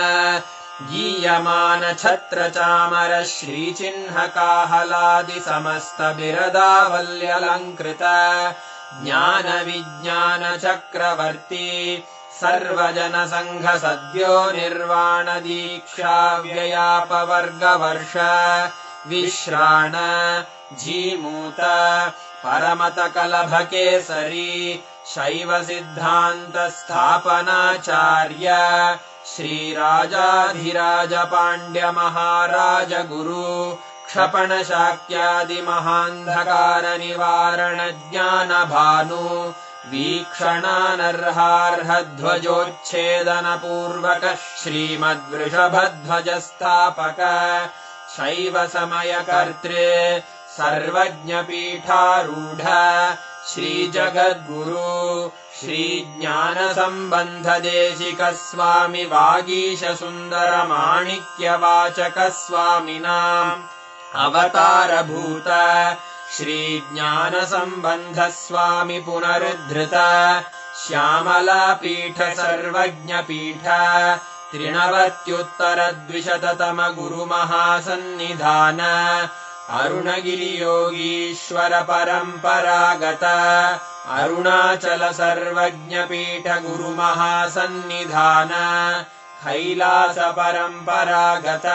H: गीयमान छत्र चामर श्रीचिह्न काहलादि समस्त बिरदावल्यलङ्कृत ज्ञान विज्ञान चक्रवर्ती सर्वजन संघ सद्यो निर्वाण दीक्षा व्ययापवर्गवर्ष विश्राण जीमूत परमत कलभ केसरी शैव सिद्धांत स्थापनाचार्य श्रीराजाधिराज पाण्ड्य महाराज गुरु क्षपण शाक्यादि महान्धकार निवारण ज्ञान भानु वीक्षणानर्हार्हध्वजोच्छेदन पूर्वक श्रीमद्वृषभध्वज स्थापक शैव समय कर्तृ सर्वज्ञ पीठारूढ श्री जगद्गुरु श्री ज्ञान संबंध देशिक स्वामी वागीश सुंदर माणिक्य वाचक स्वामिनाम् अवतार भूत श्री ज्ञान संबंध स्वामी पुनरुद्धृत श्यामला पीठ सर्वज्ञ पीठ त्रिनवत्युत्तर द्विशततम गुरु महासन्निधान अरुणगिरि योगीश्वर परंपरागत अरुणाचल सर्वज्ञ पीठ गुरु महासन्निधान कैलास परंपरागत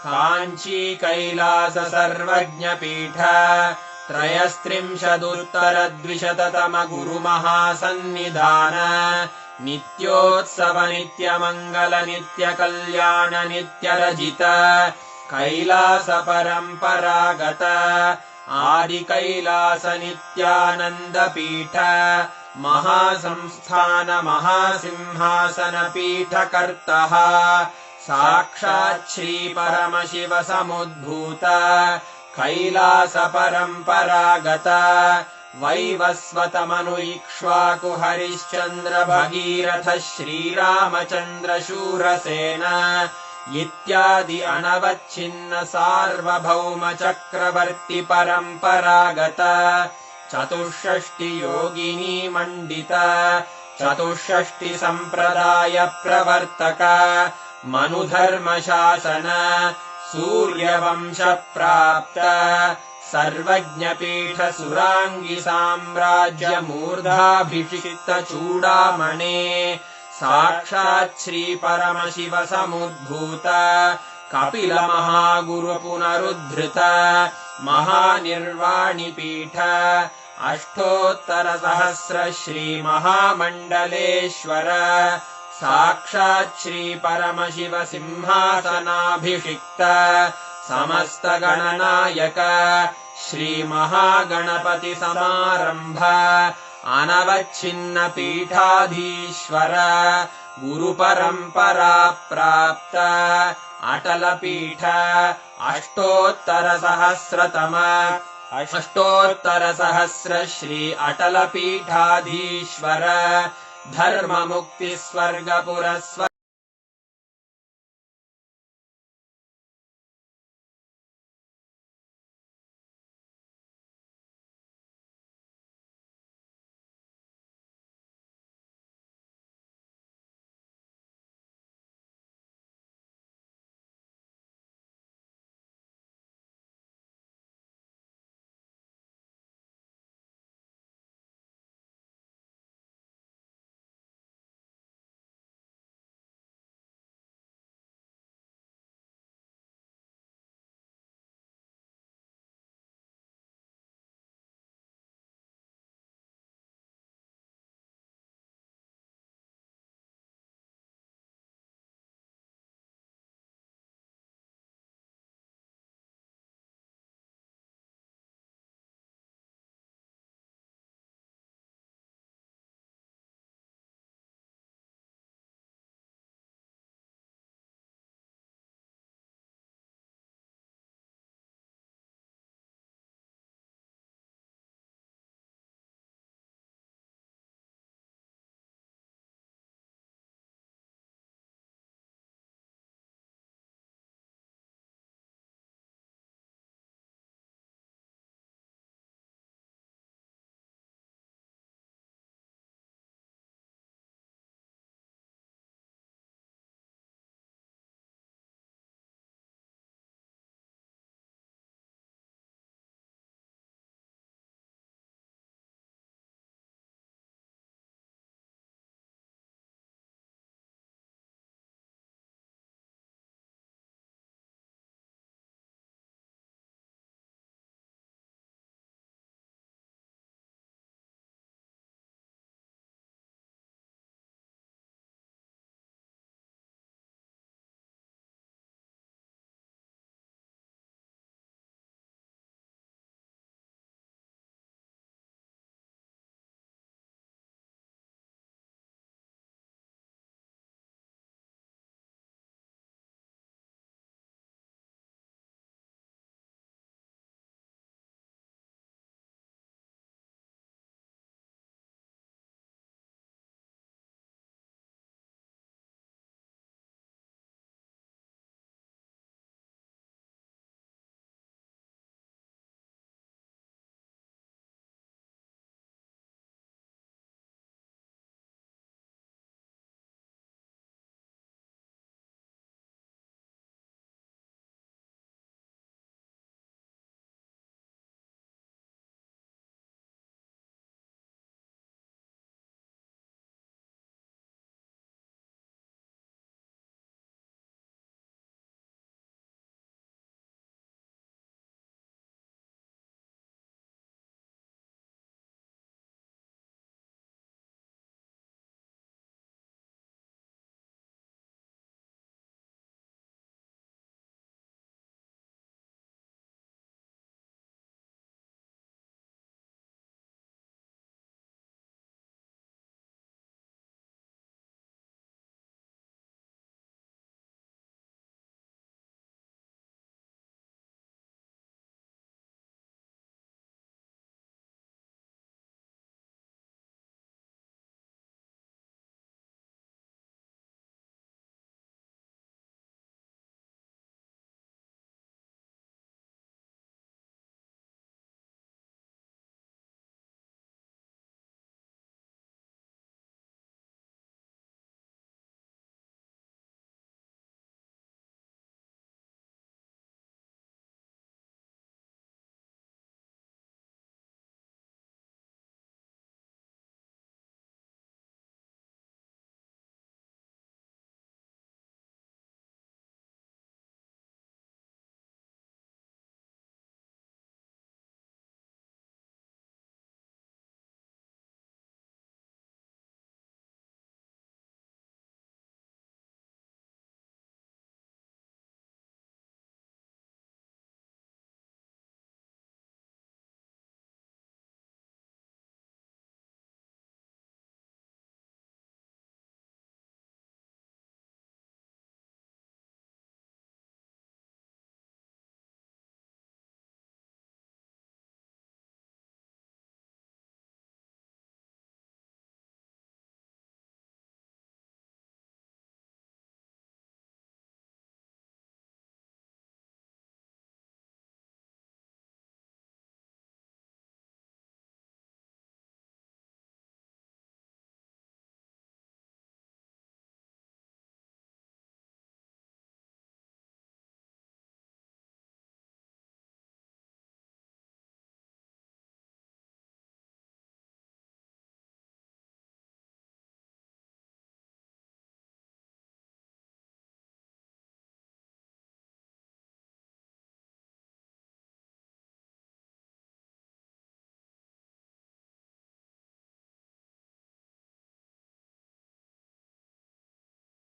H: कांची कैलास सर्वज्ञ पीठ त्रयस्त्रिंशदुत्तर द्विशततम गुरु महासन्निधान नित्योत्सव नित्य मंगल नित्य कल्याण नित्य रजित कैलास परंपरागत आदि कैलास नित्यानंद पीठ महासंस्थान महासिंहासन पीठ कर्तः साक्षात् श्री परमशिव समुद्भूत कैलास परंपरागत वैवस्वत मनु इक्ष्वाकु हरिश्चंद्र भगीरथ श्रीरामचंद्र शूरसेन इत्यादि अनवच्छिन्न सार्वभौम चक्रवर्ति परंपरागत चतुष्षष्टि योगिनी मंडित चतुष्षष्टि संप्रदाय प्रवर्तक मनुधर्म शासन सूर्यवंश प्राप्त सर्वज्ञ पीठ सुरांगी साम्राज्य मूर्धाभिषिक्त चूडामणे साक्षात् श्री परमशिव समुद्भूत कपिल महागुरु पुनरुद्धृत महानिर्वाणि पीठ अष्टोत्तर सहस्र श्री महामंडलेश्वर साक्षात् श्री परमशिव सिंहासनाभिषिक्त समस्त गणनायक श्री महागणपति समारंभ अनवच्छिन्न पीठाधीश्वर गुरु परंपरा प्राप्त अटल पीठ अष्टोत्तर सहस्र श्री अटल पीठाधीश्वर धर्म मुक्ति स्वर्ग पुरस्वर